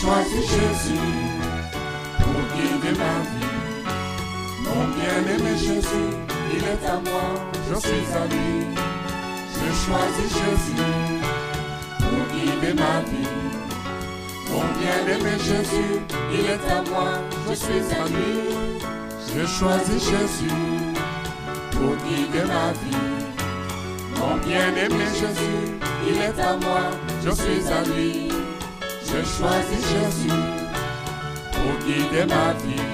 choisi Jésus pour guider ma vie. Mon bien-aimé Jésus, il est à moi, je suis à lui. J'ai choisi Jésus pour guider ma vie. Mon bien-aimé Jésus, il est à moi, je suis à lui. J'ai choisi Jésus pour guider ma vie. Mon bien-aimé Jésus, il est à moi, je suis à lui. J'ai choisi Jésus pour guider ma vie.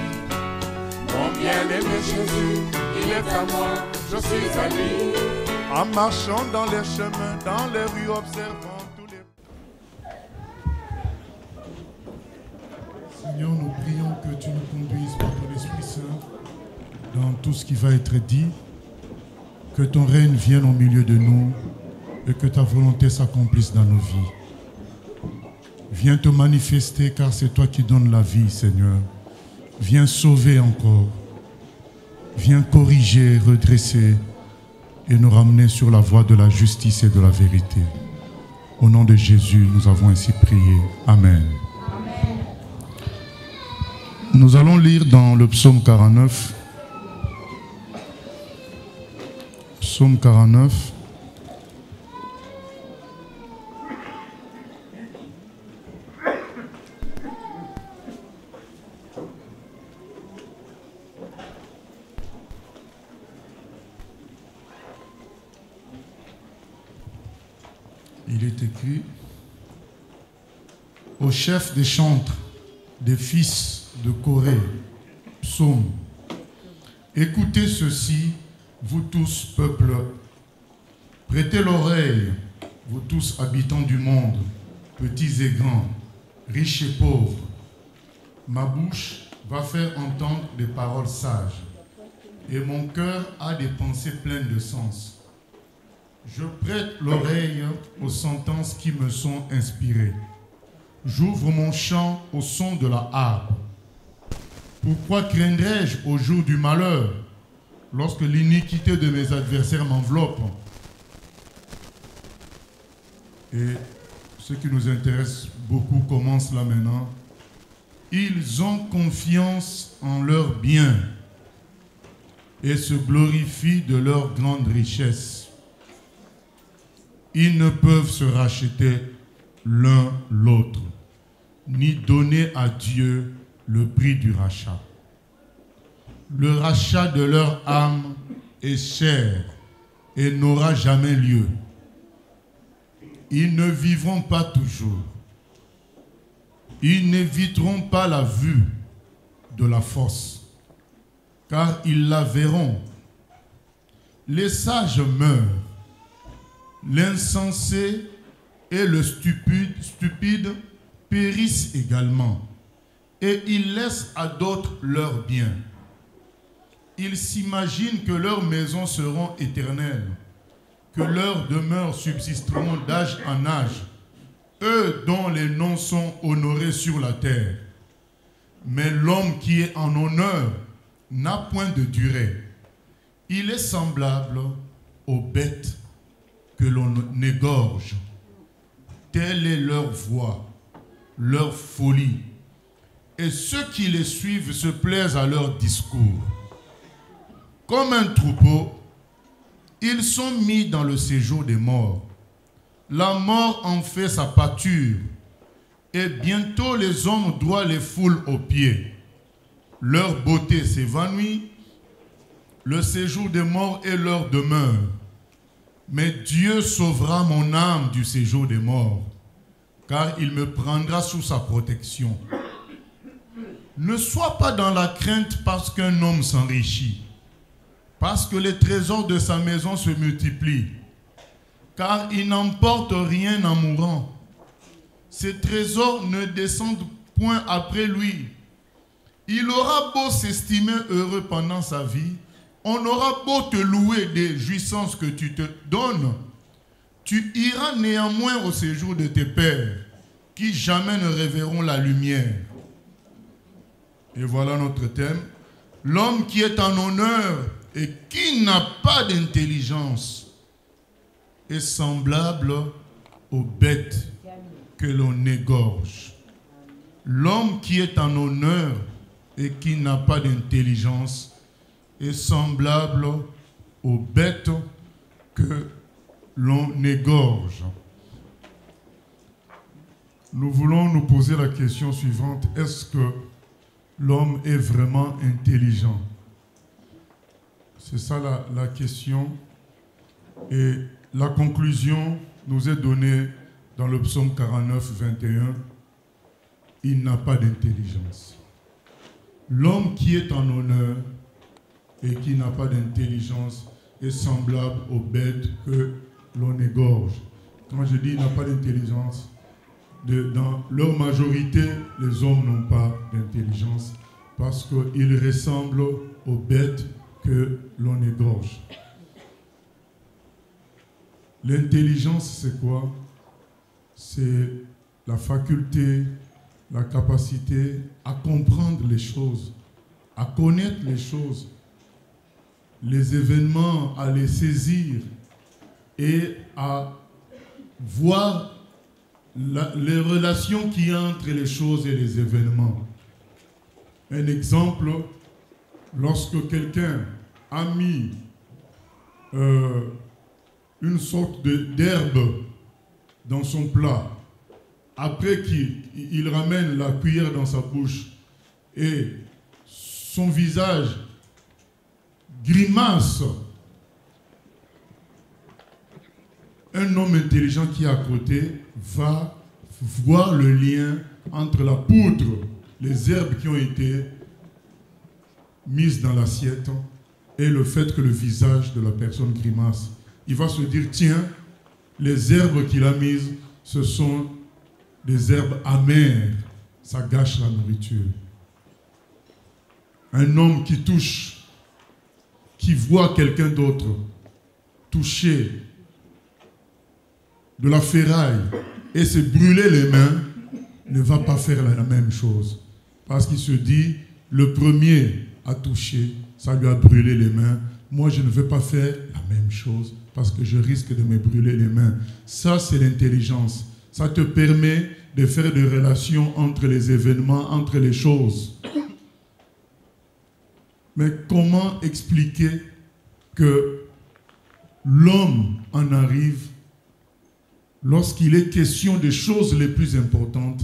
Mon bien-aimé Jésus, il est à moi, je suis à lui. En marchant dans les chemins, dans les rues, observant tous les... Seigneur, nous prions que tu nous conduises par ton Esprit Saint dans tout ce qui va être dit, que ton règne vienne au milieu de nous et que ta volonté s'accomplisse dans nos vies. Viens te manifester car c'est toi qui donnes la vie, Seigneur. Viens sauver encore. Viens corriger, redresser et nous ramener sur la voie de la justice et de la vérité. Au nom de Jésus, nous avons ainsi prié. Amen. Amen. Nous allons lire dans le psaume 49. Psaume 49. Il est écrit: au chef des chantres, des fils de Corée, psaume. Écoutez ceci, vous tous, peuple. Prêtez l'oreille, vous tous, habitants du monde, petits et grands, riches et pauvres. Ma bouche va faire entendre des paroles sages, et mon cœur a des pensées pleines de sens. Je prête l'oreille aux sentences qui me sont inspirées. J'ouvre mon chant au son de la harpe. Pourquoi craindrais-je au jour du malheur, lorsque l'iniquité de mes adversaires m'enveloppe? Et ce qui nous intéresse beaucoup commence là maintenant. Ils ont confiance en leurs biens et se glorifient de leur grande richesse. Ils ne peuvent se racheter l'un l'autre, ni donner à Dieu le prix du rachat. Le rachat de leur âme est cher et n'aura jamais lieu. Ils ne vivront pas toujours. Ils n'éviteront pas la vue de la fosse, car ils la verront. Les sages meurent. L'insensé et le stupide périssent également, et ils laissent à d'autres leurs biens. Ils s'imaginent que leurs maisons seront éternelles, que leurs demeures subsisteront d'âge en âge, eux dont les noms sont honorés sur la terre. Mais l'homme qui est en honneur n'a point de durée. Il est semblable aux bêtes que l'on égorge. Telle est leur voie, leur folie. Et ceux qui les suivent se plaisent à leur discours. Comme un troupeau, ils sont mis dans le séjour des morts. La mort en fait sa pâture, et bientôt les hommes droits les foulent aux pieds. Leur beauté s'évanouit, le séjour des morts est leur demeure. Mais Dieu sauvera mon âme du séjour des morts, car il me prendra sous sa protection. Ne sois pas dans la crainte parce qu'un homme s'enrichit, parce que les trésors de sa maison se multiplient, car il n'emporte rien en mourant. Ses trésors ne descendent point après lui. Il aura beau s'estimer heureux pendant sa vie, on aura beau te louer des jouissances que tu te donnes, tu iras néanmoins au séjour de tes pères, qui jamais ne reverront la lumière. Et voilà notre thème. L'homme qui est en honneur et qui n'a pas d'intelligence est semblable aux bêtes que l'on égorge. l'homme qui est en honneur et qui n'a pas d'intelligence est semblable aux bêtes que l'on égorge. Nous voulons nous poser la question suivante. Est-ce que l'homme est vraiment intelligent? C'est ça la question. Et la conclusion nous est donnée dans le psaume 49, 21. Il n'a pas d'intelligence. L'homme qui est en honneur et qui n'a pas d'intelligence est semblable aux bêtes que l'on égorge. Quand je dis il n'a pas d'intelligence, dans leur majorité, les hommes n'ont pas d'intelligence parce qu'ils ressemblent aux bêtes que l'on égorge. L'intelligence, c'est quoi? C'est la faculté, la capacité à comprendre les choses, à connaître les choses, les événements, à les saisir et à voir les relations qu'il y a entre les choses et les événements. Un exemple, lorsque quelqu'un a mis une sorte d'herbe dans son plat, après qu'il ramène la cuillère dans sa bouche et son visage grimace, un homme intelligent qui est à côté va voir le lien entre la poudre, les herbes qui ont été mises dans l'assiette et le fait que le visage de la personne grimace. Il va se dire, tiens, les herbes qu'il a mises, ce sont des herbes amères. Ça gâche la nourriture. Un homme qui touche, qui voit quelqu'un d'autre toucher de la ferraille et se brûler les mains, ne va pas faire la même chose. Parce qu'il se dit, le premier a touché, ça lui a brûlé les mains. Moi, je ne veux pas faire la même chose parce que je risque de me brûler les mains. Ça, c'est l'intelligence. Ça te permet de faire des relations entre les événements, entre les choses. Mais comment expliquer que l'homme en arrive, lorsqu'il est question des choses les plus importantes,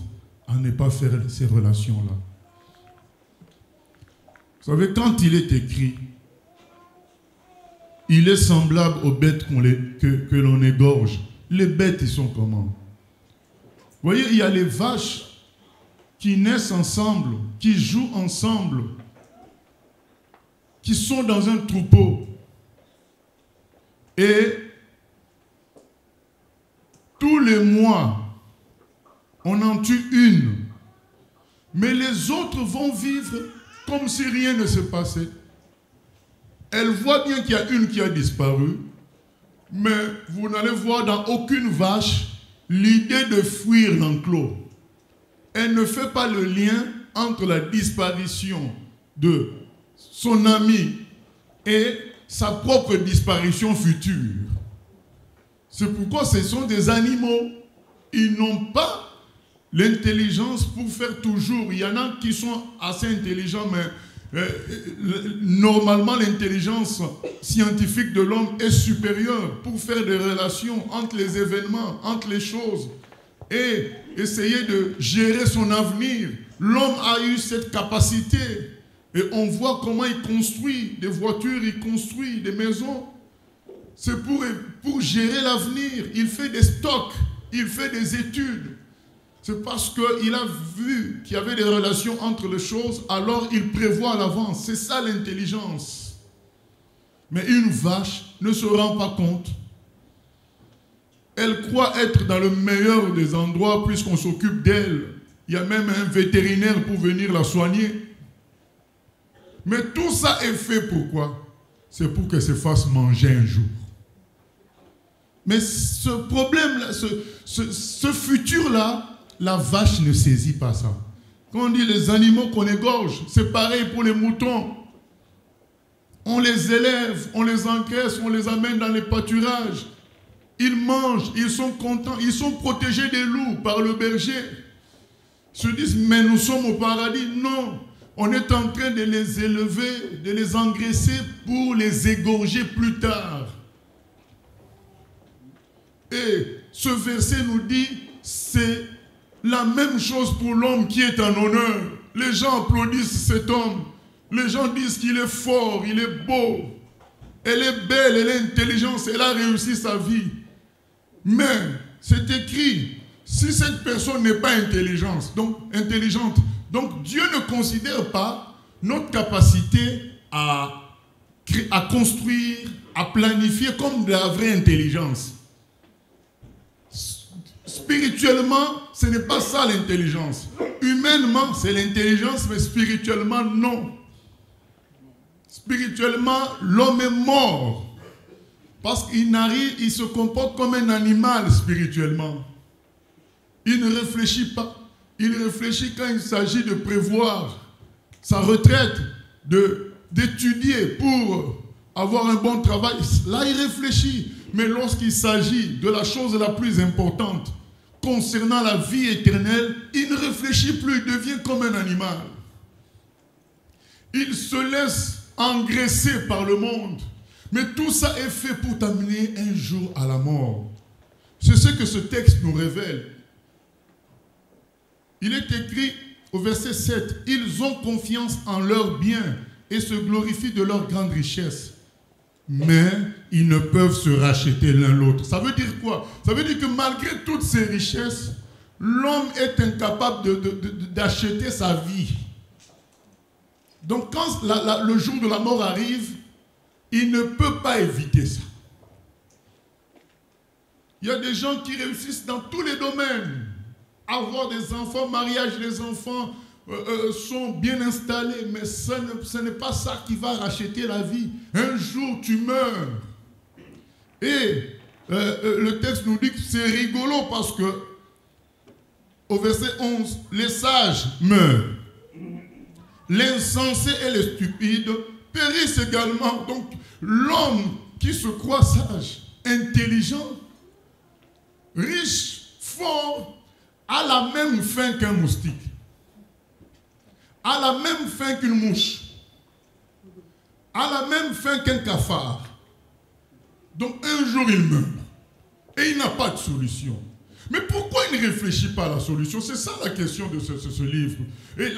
à ne pas faire ces relations-là? Vous savez, quand il est écrit, il est semblable aux bêtes que l'on égorge. Les bêtes, ils sont comment? Vous voyez, il y a les vaches qui naissent ensemble, qui jouent ensemble, qui sont dans un troupeau. Et tous les mois, on en tue une. Mais les autres vont vivre comme si rien ne se passait. Elle voit bien qu'il y a une qui a disparu, mais vous n'allez voir dans aucune vache l'idée de fuir l'enclos. Elle ne fait pas le lien entre la disparition de son ami et sa propre disparition future. C'est pourquoi ce sont des animaux. Ils n'ont pas l'intelligence pour faire toujours. Il y en a qui sont assez intelligents, mais normalement l'intelligence scientifique de l'homme est supérieure pour faire des relations entre les événements, entre les choses et essayer de gérer son avenir. L'homme a eu cette capacité et on voit comment il construit des voitures, il construit des maisons. C'est pour gérer l'avenir. Il fait des stocks, il fait des études. C'est parce qu'il a vu qu'il y avait des relations entre les choses, alors il prévoit à l'avance. C'est ça l'intelligence. Mais une vache ne se rend pas compte. Elle croit être dans le meilleur des endroits puisqu'on s'occupe d'elle. Il y a même un vétérinaire pour venir la soigner. Mais tout ça est fait pourquoi? C'est pour qu'elle se fasse manger un jour. Mais ce problème-là, ce futur-là, la vache ne saisit pas ça. Quand on dit les animaux qu'on égorge, c'est pareil pour les moutons. On les élève, on les encaisse, on les amène dans les pâturages. Ils mangent, ils sont contents, ils sont protégés des loups par le berger. se disent, mais nous sommes au paradis. Non, on est en train de les élever, de les engraisser pour les égorger plus tard. Et ce verset nous dit, c'est la même chose pour l'homme qui est en honneur. Les gens applaudissent cet homme. Les gens disent qu'il est fort, il est beau. Elle est belle, elle est intelligente, elle a réussi sa vie. Mais c'est écrit, si cette personne n'est pas intelligente, donc Dieu ne considère pas notre capacité à construire, à planifier comme de la vraie intelligence. Spirituellement, ce n'est pas ça l'intelligence. Humainement, c'est l'intelligence, mais spirituellement, non. Spirituellement, l'homme est mort. Parce qu'il se comporte comme un animal spirituellement. Il ne réfléchit pas. Il réfléchit quand il s'agit de prévoir sa retraite, d'étudier pour avoir un bon travail. Là, il réfléchit. Mais lorsqu'il s'agit de la chose la plus importante concernant la vie éternelle, il ne réfléchit plus, il devient comme un animal. Il se laisse engraisser par le monde. Mais tout ça est fait pour t'amener un jour à la mort. C'est ce que ce texte nous révèle. Il est écrit au verset 7, « Ils ont confiance en leurs biens et se glorifient de leur grande richesse. Mais ils ne peuvent se racheter l'un l'autre. » Ça veut dire quoi? Ça veut dire que malgré toutes ces richesses, l'homme est incapable d'acheter sa vie. Donc quand le jour de la mort arrive, il ne peut pas éviter ça. Il y a des gens qui réussissent dans tous les domaines. Avoir des enfants, mariage, les enfants sont bien installés, mais ce n'est pas ça qui va racheter la vie. Un jour, tu meurs. Et le texte nous dit que c'est rigolo parce que au verset 11, les sages meurent. L'insensé et les stupides périssent également. Donc, l'homme qui se croit sage, intelligent, riche, fort, a la même fin qu'un moustique, a la même fin qu'une mouche, a la même fin qu'un cafard. Donc, un jour, il meurt. Et il n'a pas de solution. Mais pourquoi il ne réfléchit pas à la solution? C'est ça la question de ce livre. Et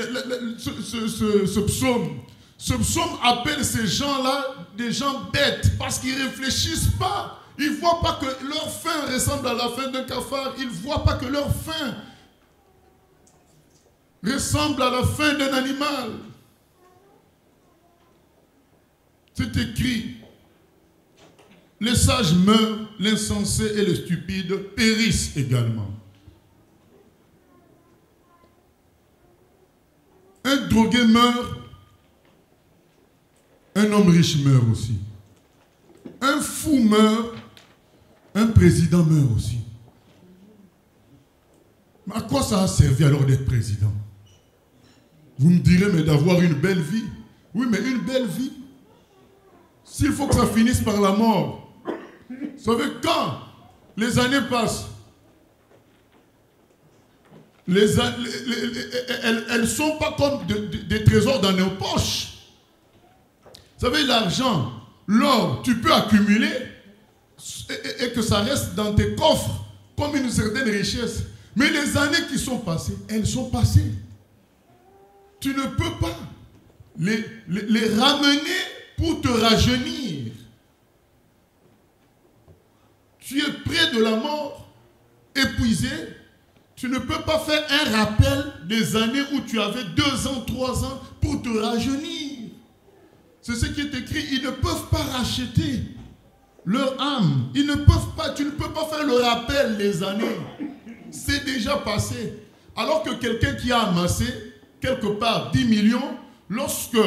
ce psaume appelle ces gens-là des gens bêtes parce qu'ils ne réfléchissent pas. Ils ne voient pas que leur fin ressemble à la fin d'un cafard. Ils ne voient pas que leur fin ressemble à la fin d'un animal. C'est écrit. Les sages meurent, l'insensé et les stupides périssent également. Un drogué meurt, un homme riche meurt aussi. Un fou meurt, un président meurt aussi. Mais à quoi ça a servi alors d'être président? Vous me direz, mais d'avoir une belle vie. Oui, mais une belle vie, s'il faut que ça finisse par la mort. Vous savez, quand les années passent, elles ne sont pas comme des trésors dans nos poches. Vous savez, l'argent, l'or, tu peux accumuler et que ça reste dans tes coffres comme une certaine richesse. Mais les années qui sont passées, elles sont passées. Tu ne peux pas les ramener pour te rajeunir. Tu es près de la mort, épuisé. Tu ne peux pas faire un rappel des années où tu avais 2 ans, 3 ans pour te rajeunir. C'est ce qui est écrit. Ils ne peuvent pas racheter leur âme. Ils ne peuvent pas, tu ne peux pas faire le rappel des années. C'est déjà passé. Alors que quelqu'un qui a amassé quelque part 10 millions, lorsque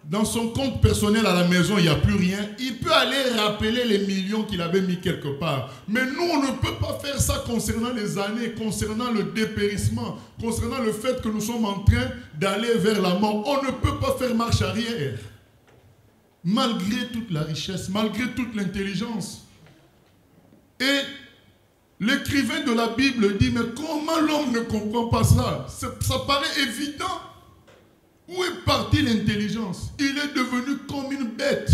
dans son compte personnel à la maison, il n'y a plus rien, il peut aller rappeler les millions qu'il avait mis quelque part. Mais nous, on ne peut pas faire ça concernant les années, concernant le dépérissement, concernant le fait que nous sommes en train d'aller vers la mort. On ne peut pas faire marche arrière. Malgré toute la richesse, malgré toute l'intelligence. Et L'écrivain de la Bible dit, mais comment l'homme ne comprend pas ça? Ça paraît évident. Où est partie l'intelligence? Il est devenu comme une bête.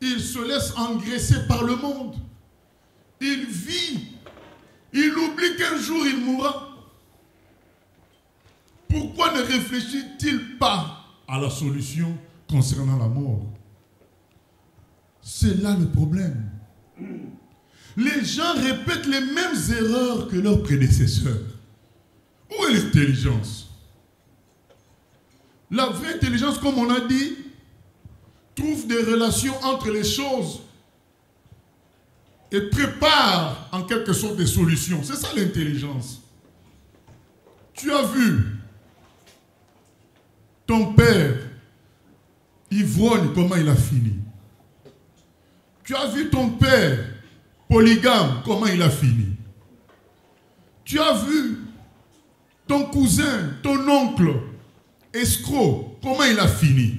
Il se laisse engraisser par le monde. Il vit. Il oublie qu'un jour il mourra. Pourquoi ne réfléchit-il pas à la solution concernant la mort? C'est là le problème. Les gens répètent les mêmes erreurs que leurs prédécesseurs. Où est l'intelligence? La vraie intelligence, comme on a dit, trouve des relations entre les choses et prépare en quelque sorte des solutions. C'est ça l'intelligence. Tu as vu ton père ivrogne, comment il a fini. Tu as vu ton père polygame, comment il a fini. Tu as vu ton cousin, ton oncle escroc, comment il a fini.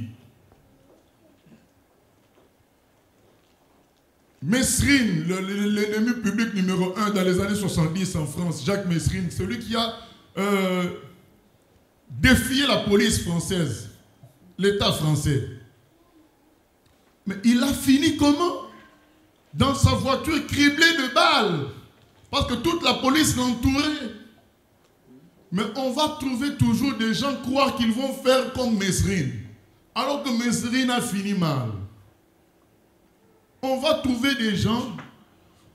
Mesrine, l'ennemi public numéro 1 dans les années 70 en France, Jacques Mesrine, celui qui a défié la police française, l'État français. Mais il a fini comment? Dans sa voiture criblée de balles, parce que toute la police l'entourait. Mais on va trouver toujours des gens croire qu'ils vont faire comme Mesrine, alors que Mesrine a fini mal. On va trouver des gens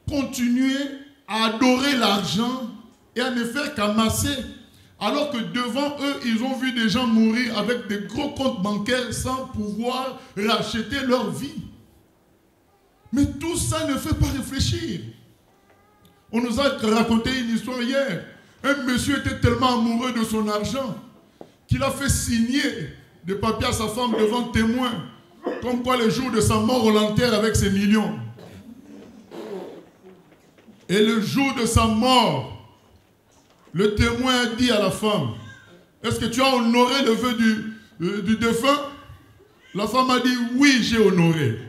continuer à adorer l'argent et à ne faire qu'amasser, alors que devant eux, ils ont vu des gens mourir avec des gros comptes bancaires sans pouvoir racheter leur vie. Mais tout ça ne fait pas réfléchir. On nous a raconté une histoire hier. Un monsieur était tellement amoureux de son argent qu'il a fait signer des papiers à sa femme devant témoin, comme quoi le jour de sa mort on l'enterre avec ses millions. Et le jour de sa mort, le témoin a dit à la femme, est-ce que tu as honoré le vœu du défunt? La femme a dit, oui, j'ai honoré.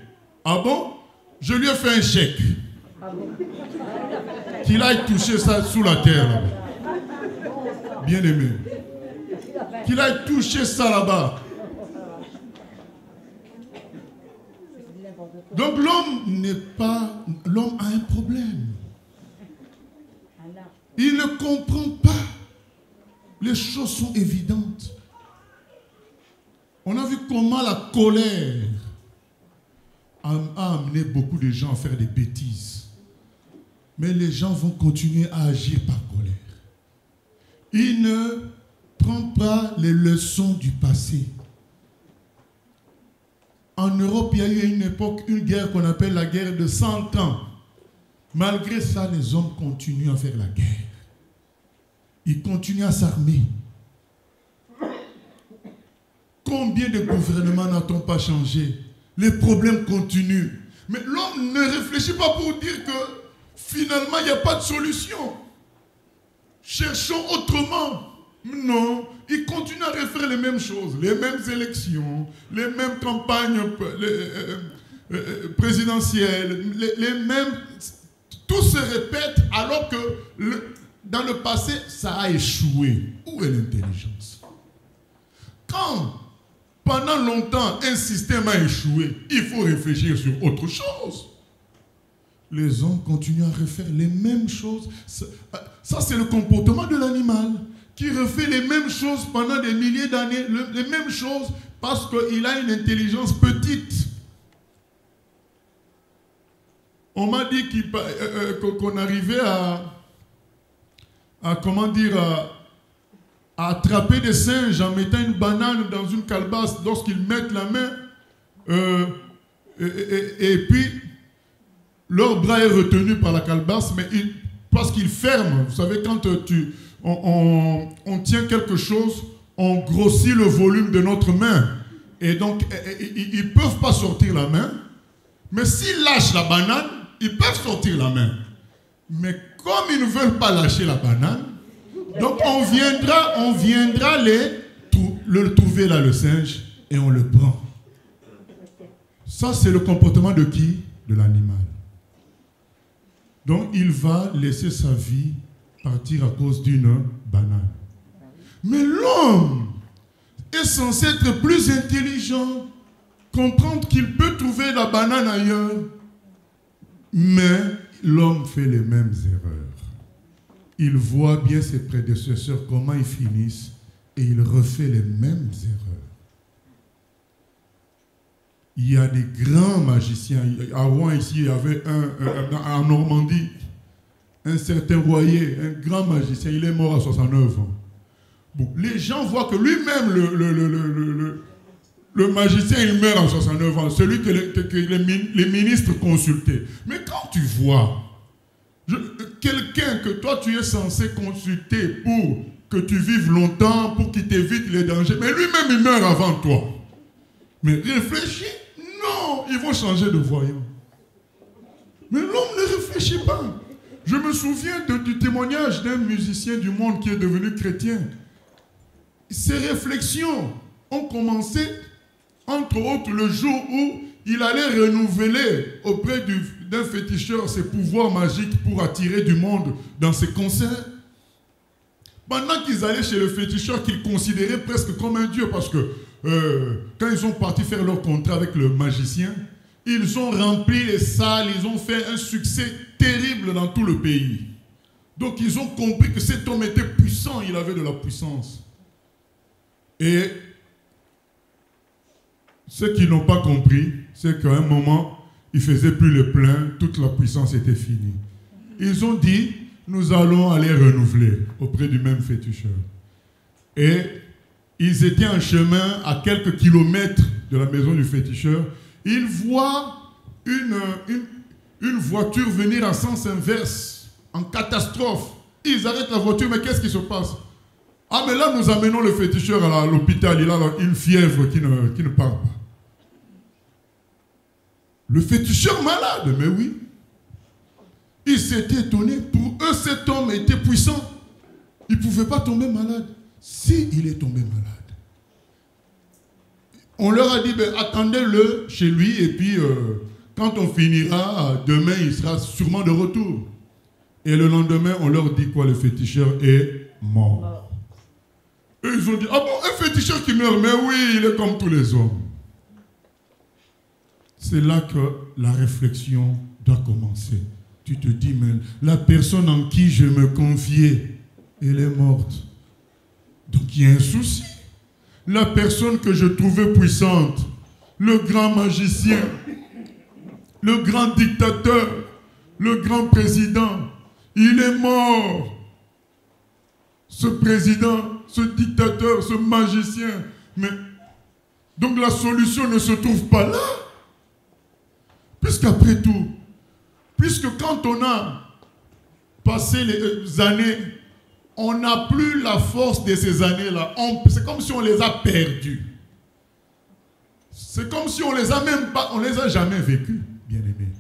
Ah bon? Je lui ai fait un chèque. Qu'il aille toucher ça sous la terre là-bas. Bien aimé. Qu'il aille toucher ça là-bas. Donc l'homme a un problème. Il ne comprend pas. Les choses sont évidentes. On a vu comment la colère a amené beaucoup de gens à faire des bêtises. Mais les gens vont continuer à agir par colère. Ils ne prennent pas les leçons du passé. En Europe, il y a eu une époque, une guerre qu'on appelle la guerre de 100 ans. Malgré ça, les hommes continuent à faire la guerre. Ils continuent à s'armer. Combien de gouvernements n'a-t-on pas changé? Les problèmes continuent. Mais l'homme ne réfléchit pas pour dire que finalement, il n'y a pas de solution. Cherchons autrement. Non, ils continuent à refaire les mêmes choses, les mêmes élections, les mêmes campagnes présidentielles, les mêmes... Tout se répète alors que dans le passé, ça a échoué. Où est l'intelligence? Quand, pendant longtemps, un système a échoué, il faut réfléchir sur autre chose. Les hommes continuent à refaire les mêmes choses. Ça c'est le comportement de l'animal qui refait les mêmes choses pendant des milliers d'années, les mêmes choses parce qu'il a une intelligence petite. On m'a dit qu'on arrivait à attraper des singes en mettant une banane dans une calebasse lorsqu'ils mettent la main et puis leur bras est retenu par la calebasse, mais parce qu'ils ferment. Vous savez, quand on tient quelque chose, on grossit le volume de notre main. Et donc, ils ne peuvent pas sortir la main. Mais s'ils lâchent la banane, ils peuvent sortir la main. Mais comme ils ne veulent pas lâcher la banane, donc on viendra le trouver là, le singe, et on le prend. Ça, c'est le comportement de qui? De l'animal. Donc il va laisser sa vie partir à cause d'une banane. Mais l'homme est censé être plus intelligent, comprendre qu'il peut trouver la banane ailleurs. Mais l'homme fait les mêmes erreurs. Il voit bien ses prédécesseurs, comment ils finissent, et il refait les mêmes erreurs. Il y a des grands magiciens. Avant, ici, il y avait en Normandie, un certain Royer, un grand magicien. Il est mort à 69 ans. Bon, les gens voient que lui-même, le magicien, il meurt à 69 ans. Celui que les ministres consultaient. Mais quand tu vois quelqu'un que toi, tu es censé consulter pour que tu vives longtemps, pour qu'il t'évite les dangers, mais lui-même, il meurt avant toi. Mais réfléchis. Non, ils vont changer de voyant. Mais l'homme ne réfléchit pas. Je me souviens du témoignage d'un musicien du monde qui est devenu chrétien. Ses réflexions ont commencé, entre autres, le jour où il allait renouveler auprès d'un féticheur ses pouvoirs magiques pour attirer du monde dans ses concerts. Pendant qu'ils allaient chez le féticheur qu'ils considéraient presque comme un dieu, parce que quand ils sont partis faire leur contrat avec le magicien, ils ont rempli les salles, ils ont fait un succès terrible dans tout le pays. Donc ils ont compris que cet homme était puissant, il avait de la puissance. Et ceux qui n'ont pas compris, c'est qu'à un moment, ils ne faisaient plus le plein, toute la puissance était finie. Ils ont dit, nous allons aller renouveler auprès du même féticheur. Et ils étaient en chemin à quelques kilomètres de la maison du féticheur. Ils voient une voiture venir en sens inverse, en catastrophe. Ils arrêtent la voiture, mais qu'est-ce qui se passe? Ah, mais là, nous amenons le féticheur à l'hôpital. Il a une fièvre qui ne part pas. Le féticheur malade, mais oui. Ils s'étaient étonnés. Pour eux, cet homme était puissant. Il ne pouvait pas tomber malade. Si il est tombé malade. On leur a dit, ben, attendez-le chez lui et puis quand on finira, demain, il sera sûrement de retour. Et le lendemain, on leur dit quoi? Le féticheur est mort. Et ils ont dit, ah bon, un féticheur qui meurt? Mais oui, il est comme tous les hommes. C'est là que la réflexion doit commencer. Tu te dis, mais la personne en qui je me confiais, elle est morte. Donc il y a un souci. La personne que je trouvais puissante, le grand magicien, le grand dictateur, le grand président, il est mort. Ce président, ce dictateur, ce magicien. Mais donc la solution ne se trouve pas là. Puisqu'après tout, puisque quand on a passé les années, on n'a plus la force de ces années-là. C'est comme si on les a perdues. C'est comme si on les a même pas, on les a jamais vécues, bien aimés.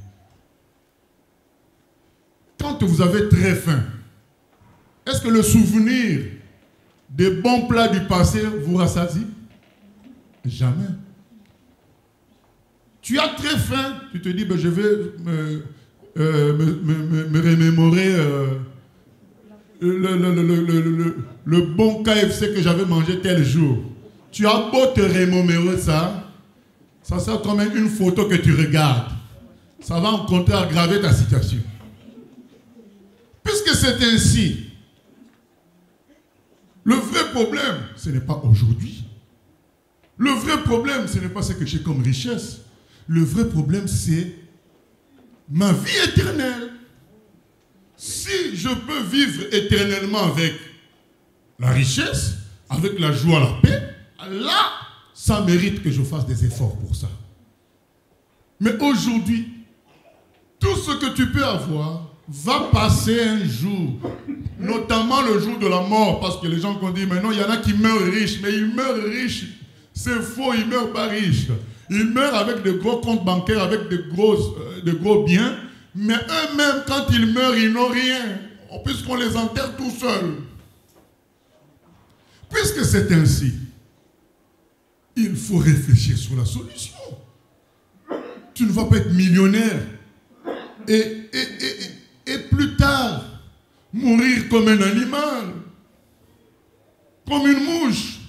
Quand vous avez très faim, est-ce que le souvenir des bons plats du passé vous rassasie? Jamais. Tu as très faim, tu te dis, ben, je vais me remémorer le bon KFC que j'avais mangé tel jour. Tu as beau te remémorer ça, ça sera comme une photo que tu regardes. Ça va en compter aggraver ta situation. Puisque c'est ainsi, le vrai problème, ce n'est pas aujourd'hui. Le vrai problème, ce n'est pas ce que j'ai comme richesse. Le vrai problème, c'est ma vie éternelle. Si je peux vivre éternellement avec la richesse, avec la joie, la paix, là, ça mérite que je fasse des efforts pour ça. Mais aujourd'hui, tout ce que tu peux avoir va passer un jour, notamment le jour de la mort, parce que les gens ont dit, mais non, il y en a qui meurent riches, mais ils meurent riches. C'est faux, ils ne meurent pas riches. Ils meurent avec de gros comptes bancaires, avec de gros biens, mais eux-mêmes, quand ils meurent, ils n'ont rien, puisqu'on les enterre tout seuls. Puisque c'est ainsi, il faut réfléchir sur la solution. Tu ne vas pas être millionnaire et mourir comme un animal, comme une mouche.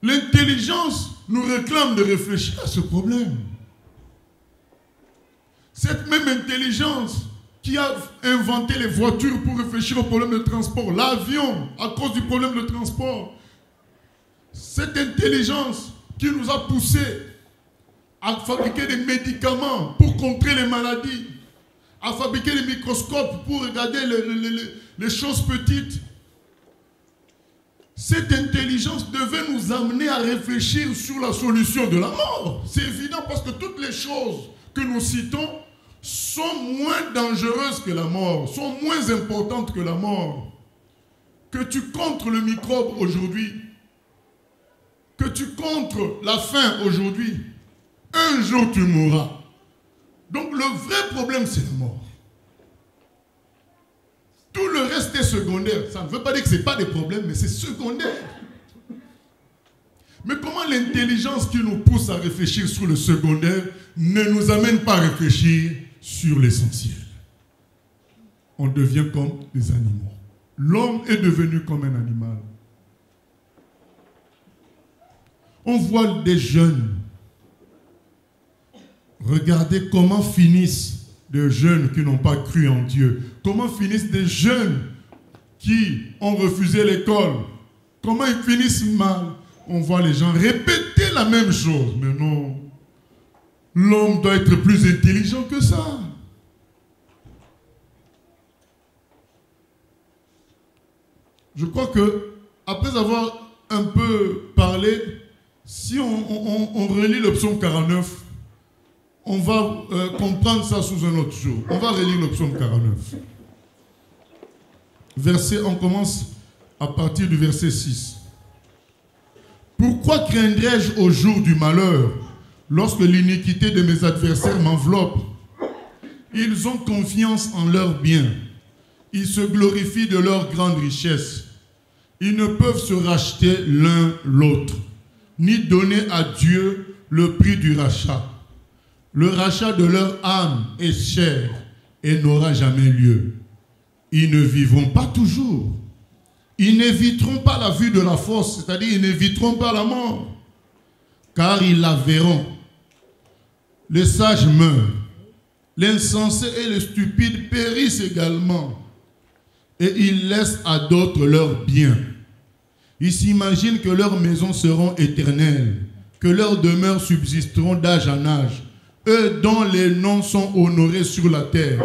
L'intelligence nous réclame de réfléchir à ce problème. Cette même intelligence qui a inventé les voitures pour réfléchir au problème de transport, l'avion à cause du problème de transport, cette intelligence qui nous a poussés à fabriquer des médicaments pour contrer les maladies, à fabriquer des microscopes pour regarder les choses petites. Cette intelligence devait nous amener à réfléchir sur la solution de la mort. C'est évident parce que toutes les choses que nous citons sont moins dangereuses que la mort, sont moins importantes que la mort. Que tu contres le microbe aujourd'hui, que tu contres la faim aujourd'hui, un jour tu mourras. Donc le vrai problème, c'est la mort. Tout le reste est secondaire. Ça ne veut pas dire que ce n'est pas des problèmes, mais c'est secondaire. Mais comment l'intelligence qui nous pousse à réfléchir sur le secondaire ne nous amène pas à réfléchir sur l'essentiel? On devient comme des animaux. L'homme est devenu comme un animal. On voit des jeunes. Regardez comment finissent des jeunes qui n'ont pas cru en Dieu. Comment finissent des jeunes qui ont refusé l'école. Comment ils finissent mal. On voit les gens répéter la même chose. Mais non. L'homme doit être plus intelligent que ça. Je crois que, après avoir un peu parlé, si on relit le psaume 49, on va comprendre ça sous un autre jour. On va relire le psaume 49. On commence à partir du verset 6. Pourquoi craindrais-je au jour du malheur, lorsque l'iniquité de mes adversaires m'enveloppe? Ils ont confiance en leurs biens. Ils se glorifient de leur grande richesse. Ils ne peuvent se racheter l'un l'autre, ni donner à Dieu le prix du rachat. Le rachat de leur âme est cher et n'aura jamais lieu. Ils ne vivront pas toujours. Ils n'éviteront pas la vue de la fosse, c'est-à-dire ils n'éviteront pas la mort, car ils la verront. Les sages meurent, l'insensé et le stupide périssent également, et ils laissent à d'autres leurs biens. Ils s'imaginent que leurs maisons seront éternelles, que leurs demeures subsisteront d'âge en âge, eux dont les noms sont honorés sur la terre.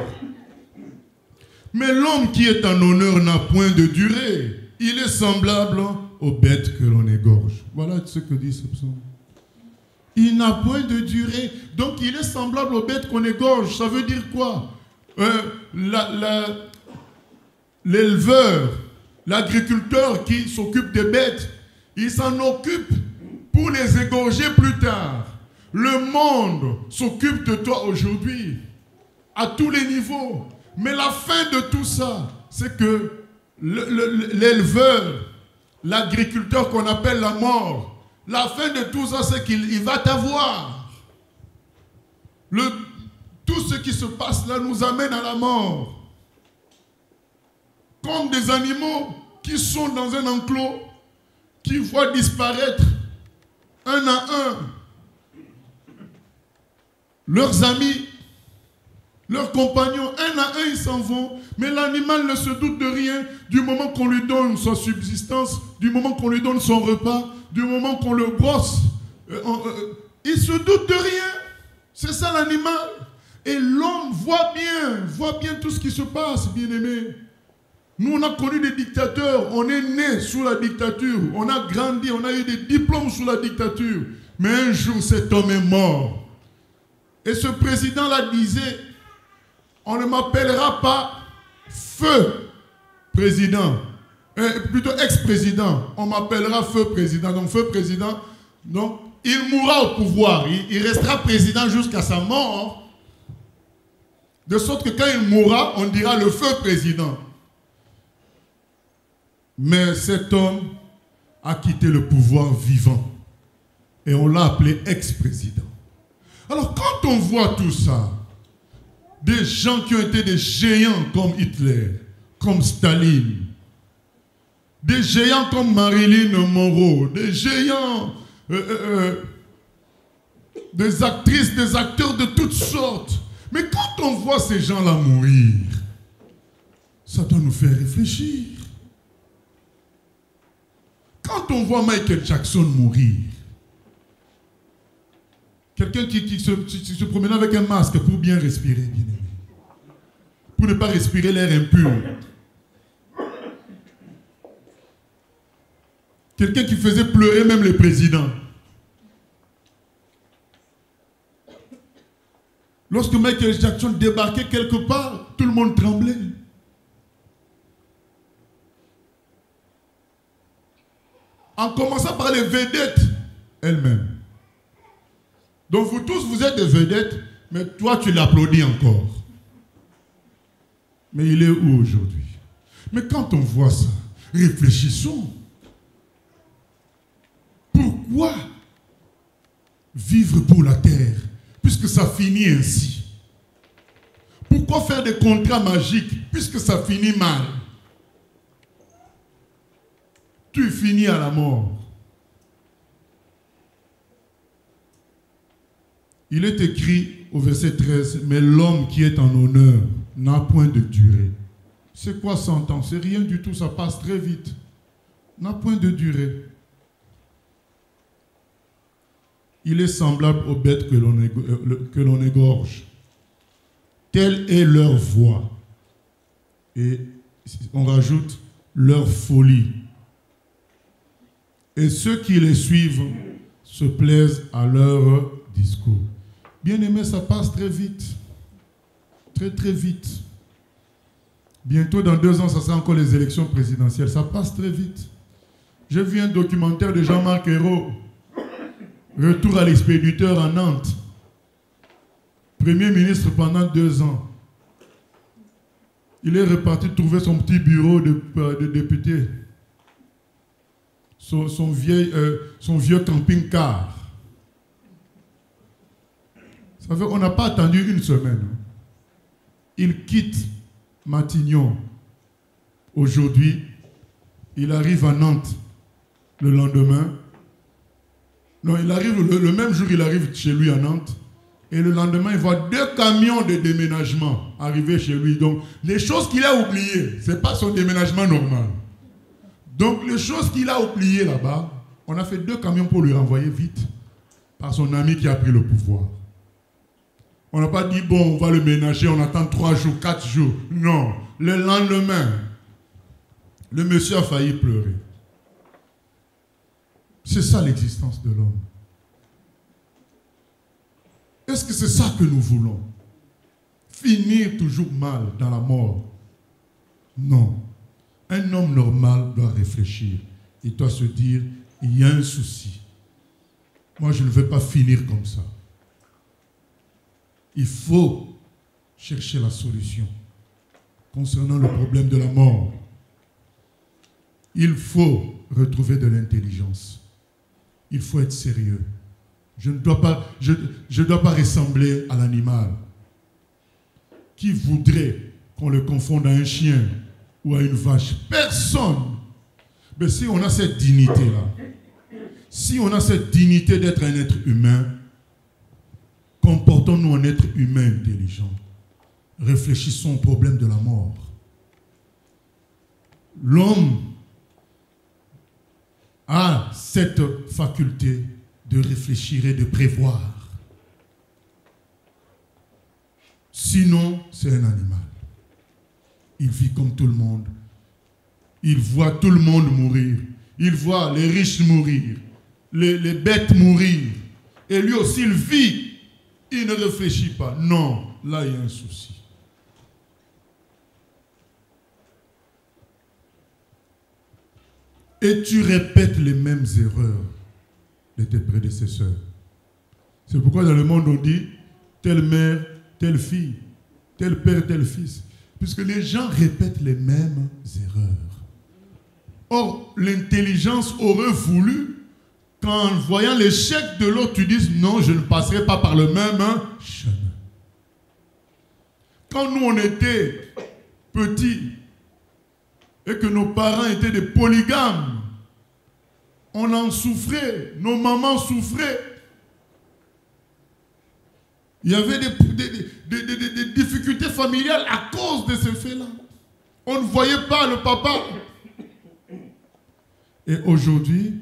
Mais l'homme qui est en honneur n'a point de durée. Il est semblable aux bêtes que l'on égorge. Voilà ce que dit ce psaume. Il n'a point de durée. Donc il est semblable aux bêtes qu'on égorge. Ça veut dire quoi? L'éleveur, l'agriculteur qui s'occupe des bêtes, il s'en occupe pour les égorger plus tard. Le monde s'occupe de toi aujourd'hui, à tous les niveaux. Mais la fin de tout ça, c'est que l'éleveur, l'agriculteur qu'on appelle la mort, la fin de tout ça, c'est qu'il va t'avoir. Tout ce qui se passe là nous amène à la mort. Comme des animaux qui sont dans un enclos, qui voient disparaître un à un leurs amis, leurs compagnons, un à un, ils s'en vont. Mais l'animal ne se doute de rien du moment qu'on lui donne sa subsistance, du moment qu'on lui donne son repas, du moment qu'on le brosse. Il se doute de rien. C'est ça l'animal. Et l'homme voit bien tout ce qui se passe, bien-aimé. Nous, on a connu des dictateurs. On est né sous la dictature. On a grandi, on a eu des diplômes sous la dictature. Mais un jour, cet homme est mort. Et ce président-là disait, on ne m'appellera pas feu président, plutôt ex-président, on m'appellera feu président. Donc feu président, donc il mourra au pouvoir, il restera président jusqu'à sa mort, de sorte que quand il mourra, on dira le feu président. Mais cet homme a quitté le pouvoir vivant et on l'a appelé ex-président. Alors quand on voit tout ça, Des gens qui ont été des géants comme Hitler, comme Staline. Des géants comme Marilyn Monroe. Des géants, des actrices, des acteurs de toutes sortes. Mais quand on voit ces gens-là mourir, ça doit nous faire réfléchir. Quand on voit Michael Jackson mourir, quelqu'un qui se promène avec un masque pour bien respirer, bien aimé, pour ne pas respirer l'air impur. Quelqu'un qui faisait pleurer même les présidents. Lorsque Michael Jackson débarquait quelque part, tout le monde tremblait. En commençant par les vedettes elles-mêmes. Donc vous tous, vous êtes des vedettes, mais toi tu l'applaudis encore. Mais il est où aujourd'hui? Mais quand on voit ça, réfléchissons. Pourquoi vivre pour la terre, puisque ça finit ainsi? Pourquoi faire des contrats magiques, puisque ça finit mal? Tu finis à la mort. Il est écrit au verset 13, mais l'homme qui est en honneur n'a point de durée. C'est quoi 100 ans? C'est rien du tout, ça passe très vite. N'a point de durée. Il est semblable aux bêtes que l'on égorge. Telle est leur voix. Et on rajoute leur folie. Et ceux qui les suivent se plaisent à leur discours. Bien aimé, ça passe très vite. Très très vite. Bientôt, dans 2 ans, ça sera encore les élections présidentielles. Ça passe très vite. J'ai vu un documentaire de Jean-Marc Ayrault. Retour à l'expéditeur à Nantes. Premier ministre pendant 2 ans. Il est reparti trouver son petit bureau de député. Son vieux camping-car. Ça fait qu'on n'a pas attendu 1 semaine. Il quitte Matignon. Aujourd'hui, il arrive à Nantes le lendemain. Non, il arrive le même jour, il arrive chez lui à Nantes. Et le lendemain, il voit 2 camions de déménagement arriver chez lui. Donc, les choses qu'il a oubliées, ce n'est pas son déménagement normal. Donc, les choses qu'il a oubliées là-bas, on a fait 2 camions pour lui renvoyer vite par son ami qui a pris le pouvoir. On n'a pas dit, bon, on va le ménager, on attend 3 jours, 4 jours. Non, le lendemain, le monsieur a failli pleurer. C'est ça l'existence de l'homme. Est-ce que c'est ça que nous voulons? Finir toujours mal dans la mort? Non. Un homme normal doit réfléchir. Il doit se dire, il y a un souci. Moi, je ne veux pas finir comme ça. Il faut chercher la solution concernant le problème de la mort. Il faut retrouver de l'intelligence. Il faut être sérieux. Je ne dois pas ressembler à l'animal. Qui voudrait qu'on le confonde à un chien ou à une vache? Personne. Mais si on a cette dignité-là, si on a cette dignité d'être un être humain, comportons-nous en être humain intelligent. Réfléchissons au problème de la mort. L'homme a cette faculté de réfléchir et de prévoir. Sinon, c'est un animal. Il vit comme tout le monde. Il voit tout le monde mourir. Il voit les riches mourir, les bêtes mourir. Et lui aussi, il vit. Il ne réfléchit pas. Non, là, il y a un souci. Et tu répètes les mêmes erreurs de tes prédécesseurs. C'est pourquoi dans le monde on dit telle mère, telle fille, tel père, tel fils. Puisque les gens répètent les mêmes erreurs. Or, l'intelligence aurait voulu qu'en voyant l'échec de l'autre, tu dises non, je ne passerai pas par le même chemin. Quand nous, on était petits et que nos parents étaient des polygames, on en souffrait, nos mamans souffraient. Il y avait des difficultés familiales à cause de ce fait-là. On ne voyait pas le papa. Et aujourd'hui,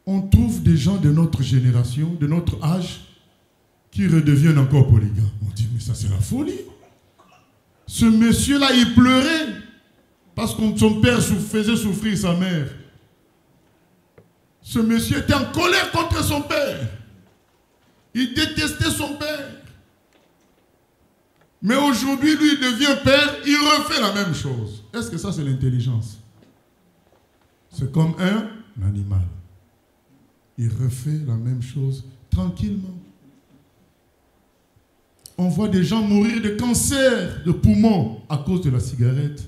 on trouve des gens de notre génération, de notre âge, qui redeviennent encore polygames. On dit, mais ça c'est la folie. Ce monsieur-là, il pleurait parce que son père faisait souffrir sa mère. Ce monsieur était en colère contre son père. Il détestait son père. Mais aujourd'hui, lui, il devient père, il refait la même chose. Est-ce que ça, c'est l'intelligence? C'est comme un animal. Il refait la même chose tranquillement. On voit des gens mourir de cancer de poumon à cause de la cigarette.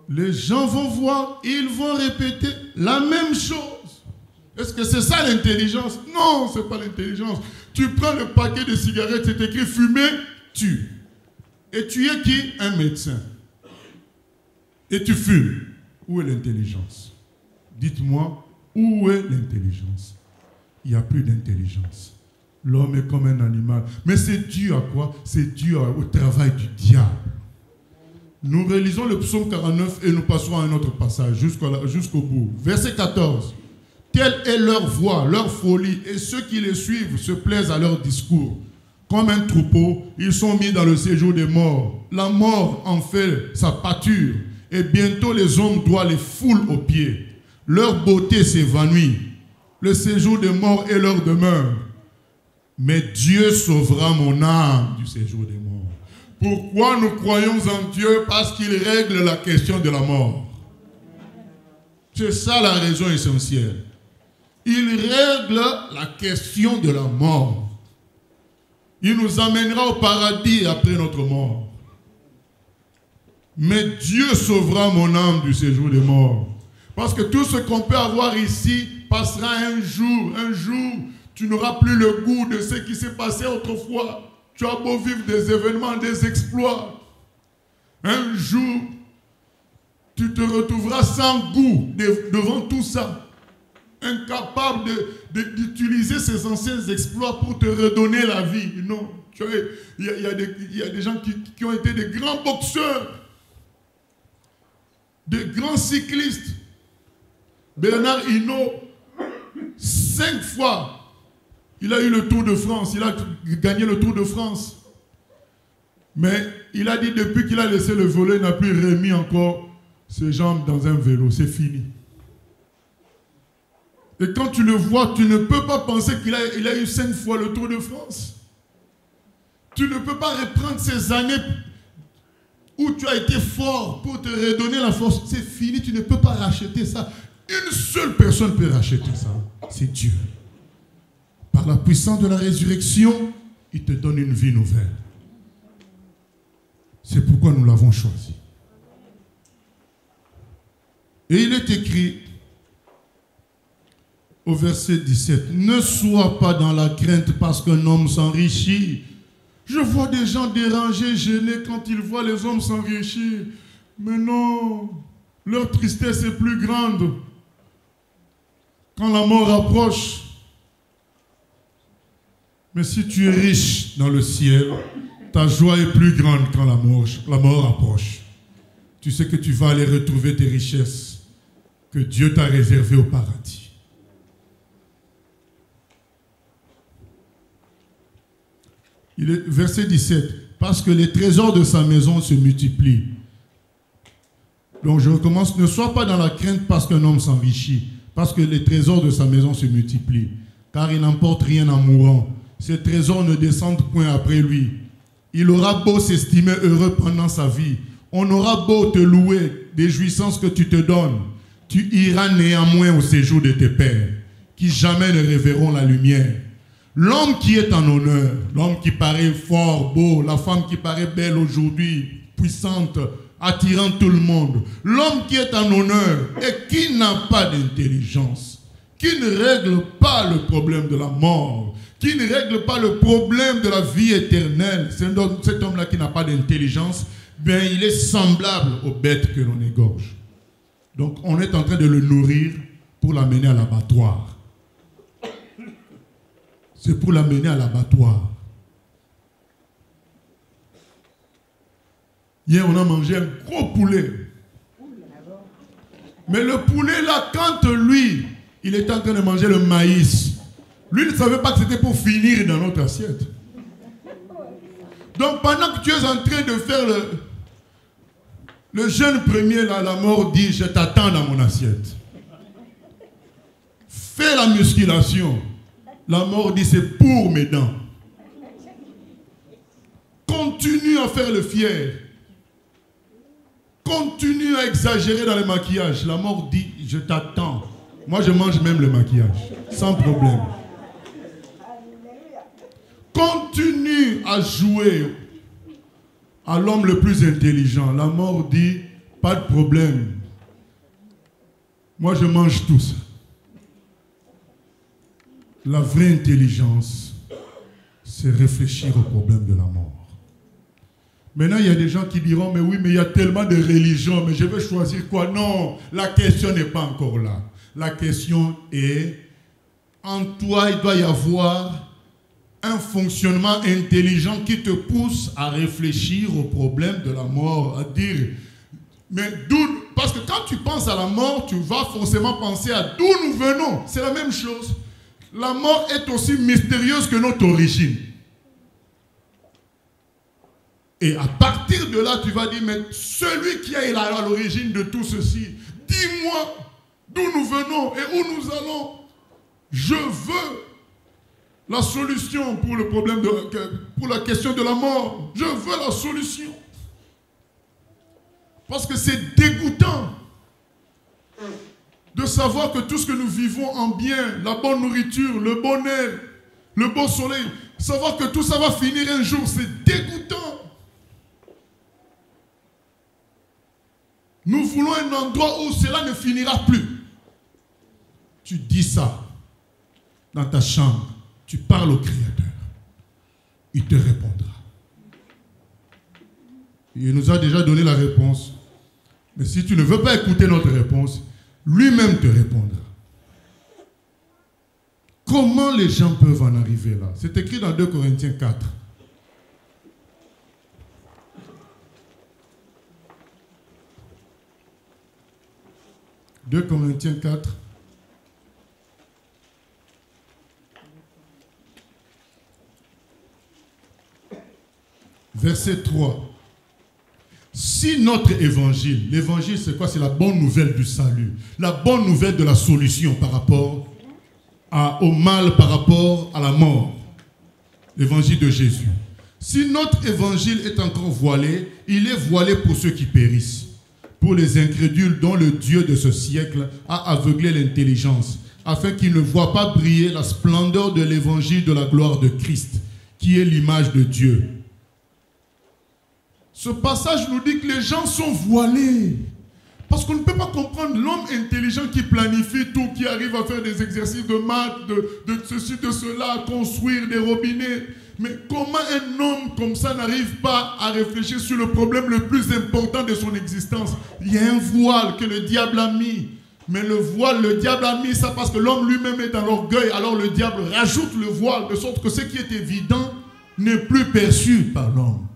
Les gens vont voir, ils vont répéter la même chose. Est-ce que c'est ça l'intelligence? Non, ce n'est pas l'intelligence. Tu prends le paquet de cigarettes, c'est écrit fumer, tue. Et tu es qui? Un médecin. Et tu fumes. Où est l'intelligence? Dites-moi, où est l'intelligence? Il n'y a plus d'intelligence. L'homme est comme un animal. Mais c'est dû à quoi? C'est dû au travail du diable. Nous relisons le psaume 49 et nous passerons à un autre passage jusqu'au bout. Verset 14. Telle est leur voix, leur folie, et ceux qui les suivent se plaisent à leur discours. Comme un troupeau, ils sont mis dans le séjour des morts. La mort en fait sa pâture, et bientôt les hommes doivent les foulent aux pieds. Leur beauté s'évanouit. Le séjour des morts est leur demeure. Mais Dieu sauvera mon âme du séjour des morts. Pourquoi nous croyons en Dieu? Parce qu'il règle la question de la mort. C'est ça la raison essentielle. Il règle la question de la mort. Il nous amènera au paradis après notre mort. Mais Dieu sauvera mon âme du séjour des morts. Parce que tout ce qu'on peut avoir ici passera un jour. Un jour, tu n'auras plus le goût de ce qui s'est passé autrefois. Tu as beau vivre des événements, des exploits. Un jour, tu te retrouveras sans goût devant tout ça. Incapable d'utiliser ces anciens exploits pour te redonner la vie. Non. Il y a des gens qui ont été des grands boxeurs, des grands cyclistes. Bernard Hinault, 5 fois, il a eu le Tour de France. Il a gagné le Tour de France. Mais il a dit depuis qu'il a laissé le volet, il n'a plus remis encore ses jambes dans un vélo. C'est fini. Et quand tu le vois, tu ne peux pas penser qu'il a eu 5 fois le Tour de France. Tu ne peux pas reprendre ces années où tu as été fort pour te redonner la force. C'est fini, tu ne peux pas racheter ça. Une seule personne peut racheter ça. C'est Dieu. Par la puissance de la résurrection, il te donne une vie nouvelle. C'est pourquoi nous l'avons choisi. Et il est écrit au verset 17, « Ne sois pas dans la crainte parce qu'un homme s'enrichit. » Je vois des gens dérangés, gênés quand ils voient les hommes s'enrichir. Mais non, leur tristesse est plus grande quand la mort approche. Mais si tu es riche dans le ciel, ta joie est plus grande quand la mort approche. Tu sais que tu vas aller retrouver tes richesses que Dieu t'a réservées au paradis. Verset 17. Parce que les trésors de sa maison se multiplient. Donc je recommence. Ne sois pas dans la crainte parce qu'un homme s'enrichit. Parce que les trésors de sa maison se multiplient. Car il n'emporte rien en mourant. Ses trésors ne descendent point après lui. Il aura beau s'estimer heureux pendant sa vie. On aura beau te louer des jouissances que tu te donnes. Tu iras néanmoins au séjour de tes pères, qui jamais ne reverront la lumière. L'homme qui est en honneur, l'homme qui paraît fort, beau, la femme qui paraît belle aujourd'hui, puissante, attirant tout le monde. L'homme qui est en honneur et qui n'a pas d'intelligence, qui ne règle pas le problème de la mort, qui ne règle pas le problème de la vie éternelle, cet homme-là qui n'a pas d'intelligence, bien, il est semblable aux bêtes que l'on égorge. Donc, on est en train de le nourrir pour l'amener à l'abattoir. C'est pour l'amener à l'abattoir. Hier, on a mangé un gros poulet. Mais le poulet, là, quand lui, il était en train de manger le maïs, lui, il ne savait pas que c'était pour finir dans notre assiette. Donc, pendant que tu es en train de faire le jeûne premier, là, la mort dit, je t'attends dans mon assiette. Fais la musculation. La mort dit, c'est pour mes dents. Continue à faire le fier. Continue à exagérer dans le maquillage. La mort dit, je t'attends. Moi, je mange même le maquillage, sans problème. Continue à jouer à l'homme le plus intelligent. La mort dit, pas de problème. Moi, je mange tout ça. La vraie intelligence, c'est réfléchir au problème de la mort. Maintenant, il y a des gens qui diront, mais oui, mais il y a tellement de religions, mais je vais choisir quoi? Non, la question n'est pas encore là. La question est, en toi, il doit y avoir un fonctionnement intelligent qui te pousse à réfléchir au problème de la mort, à dire, mais d'où, parce que quand tu penses à la mort, tu vas forcément penser à d'où nous venons. C'est la même chose. La mort est aussi mystérieuse que notre origine. Et à partir de là, tu vas dire, mais celui qui est à l'origine de tout ceci, dis-moi d'où nous venons et où nous allons. Je veux la solution pour le problème, pour la question de la mort. Je veux la solution. Parce que c'est dégoûtant de savoir que tout ce que nous vivons en bien, la bonne nourriture, le bon air, le beau soleil, savoir que tout ça va finir un jour, c'est dégoûtant. Nous voulons un endroit où cela ne finira plus. Tu dis ça dans ta chambre, tu parles au Créateur. Il te répondra. Il nous a déjà donné la réponse. Mais si tu ne veux pas écouter notre réponse, lui-même te répondra. Comment les gens peuvent en arriver là? C'est écrit dans 2 Corinthiens 4. « 2 Corinthiens 4, verset 3. Si notre évangile, l'évangile c'est quoi? C'est la bonne nouvelle du salut, la bonne nouvelle de la solution par rapport au mal, par rapport à la mort, l'évangile de Jésus. Si notre évangile est encore voilé, il est voilé pour ceux qui périssent, pour les incrédules dont le Dieu de ce siècle a aveuglé l'intelligence, afin qu'ils ne voient pas briller la splendeur de l'évangile de la gloire de Christ, qui est l'image de Dieu. Ce passage nous dit que les gens sont voilés. Parce qu'on ne peut pas comprendre l'homme intelligent qui planifie tout, qui arrive à faire des exercices de maths, de ceci, de cela, à construire des robinets. Mais comment un homme comme ça n'arrive pas à réfléchir sur le problème le plus important de son existence? Il y a un voile que le diable a mis. Mais le voile, le diable a mis ça parce que l'homme lui-même est dans l'orgueil. Alors le diable rajoute le voile de sorte que ce qui est évident n'est plus perçu par l'homme.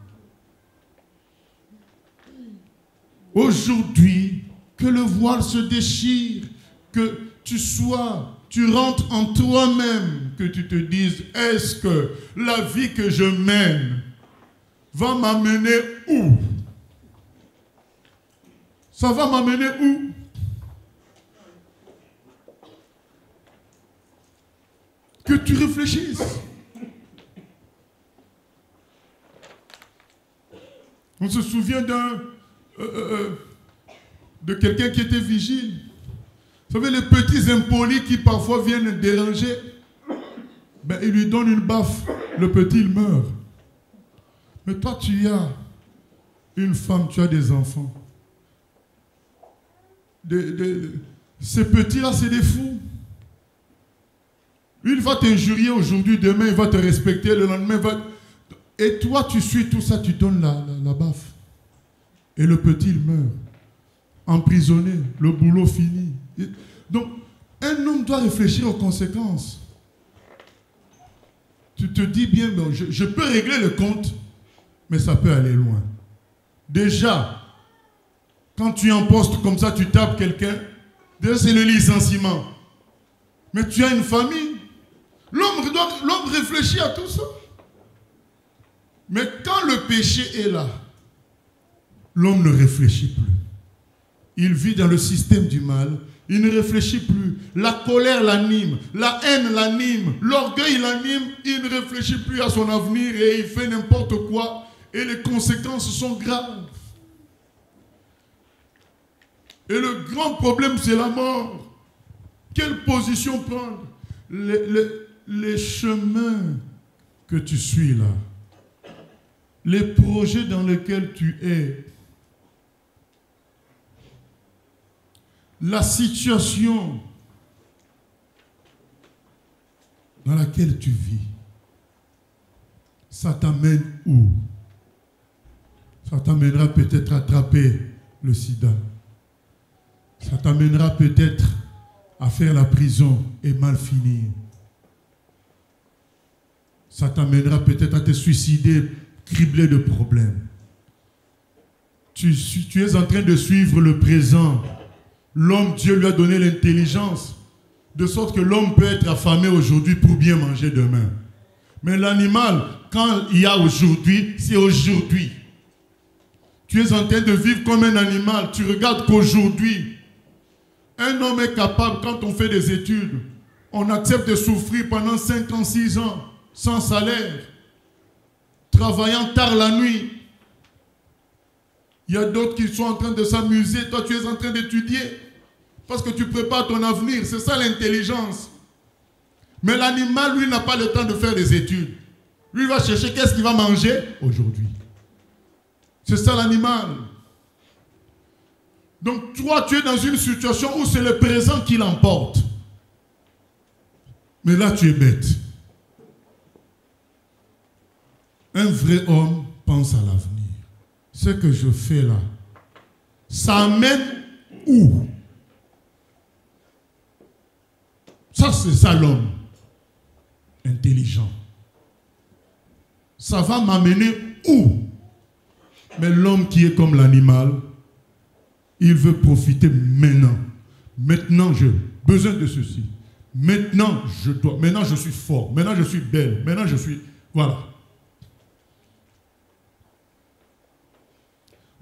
Aujourd'hui, que le voile se déchire, que tu rentres en toi-même, que tu te dises, est-ce que la vie que je mène va m'amener où? Ça va m'amener où? Que tu réfléchisses. On se souvient de quelqu'un qui était vigile. Vous savez, les petits impolis qui parfois viennent déranger, ben, il lui donne une baffe, le petit il meurt. Mais toi tu as une femme, tu as des enfants. Ces petits-là, c'est des fous. Il va t'injurier aujourd'hui, demain il va te respecter, le lendemain il va... Et toi tu suis tout ça, tu donnes la baffe. Et le petit il meurt. Emprisonné, le boulot fini. Donc, un homme doit réfléchir aux conséquences. Tu te dis bien, bon, je peux régler le compte, mais ça peut aller loin. Déjà, quand tu es en poste comme ça, tu tapes quelqu'un, déjà c'est le licenciement. Mais tu as une famille. L'homme réfléchit à tout ça. Mais quand le péché est là, l'homme ne réfléchit plus. Il vit dans le système du mal. Il ne réfléchit plus. La colère l'anime. La haine l'anime. L'orgueil l'anime. Il ne réfléchit plus à son avenir et il fait n'importe quoi. Et les conséquences sont graves. Et le grand problème, c'est la mort. Quelle position prendre? Les chemins que tu suis là, les projets dans lesquels tu es, la situation dans laquelle tu vis, ça t'amène où? Ça t'amènera peut-être à attraper le sida. Ça t'amènera peut-être à faire la prison et mal finir. Ça t'amènera peut-être à te suicider, criblé de problèmes. Tu es en train de suivre le présent. L'homme, Dieu lui a donné l'intelligence, de sorte que l'homme peut être affamé aujourd'hui pour bien manger demain. Mais l'animal, quand il y a aujourd'hui, c'est aujourd'hui. Tu es en train de vivre comme un animal. Tu regardes qu'aujourd'hui, un homme est capable, quand on fait des études, on accepte de souffrir pendant 5 ans, 6 ans, sans salaire, travaillant tard la nuit. Il y a d'autres qui sont en train de s'amuser. Toi, tu es en train d'étudier parce que tu prépares ton avenir. C'est ça l'intelligence. Mais l'animal, lui, n'a pas le temps de faire des études. Lui, il va chercher qu'est-ce qu'il va manger aujourd'hui. C'est ça l'animal. Donc, toi, tu es dans une situation où c'est le présent qui l'emporte. Mais là, tu es bête. Un vrai homme pense à l'avenir. Ce que je fais là, ça mène où? Ça, c'est ça l'homme intelligent. Ça va m'amener où? Mais l'homme qui est comme l'animal, il veut profiter maintenant. Maintenant, j'ai besoin de ceci. Maintenant, je dois. Maintenant, je suis fort. Maintenant, je suis belle. Maintenant, je suis... Voilà.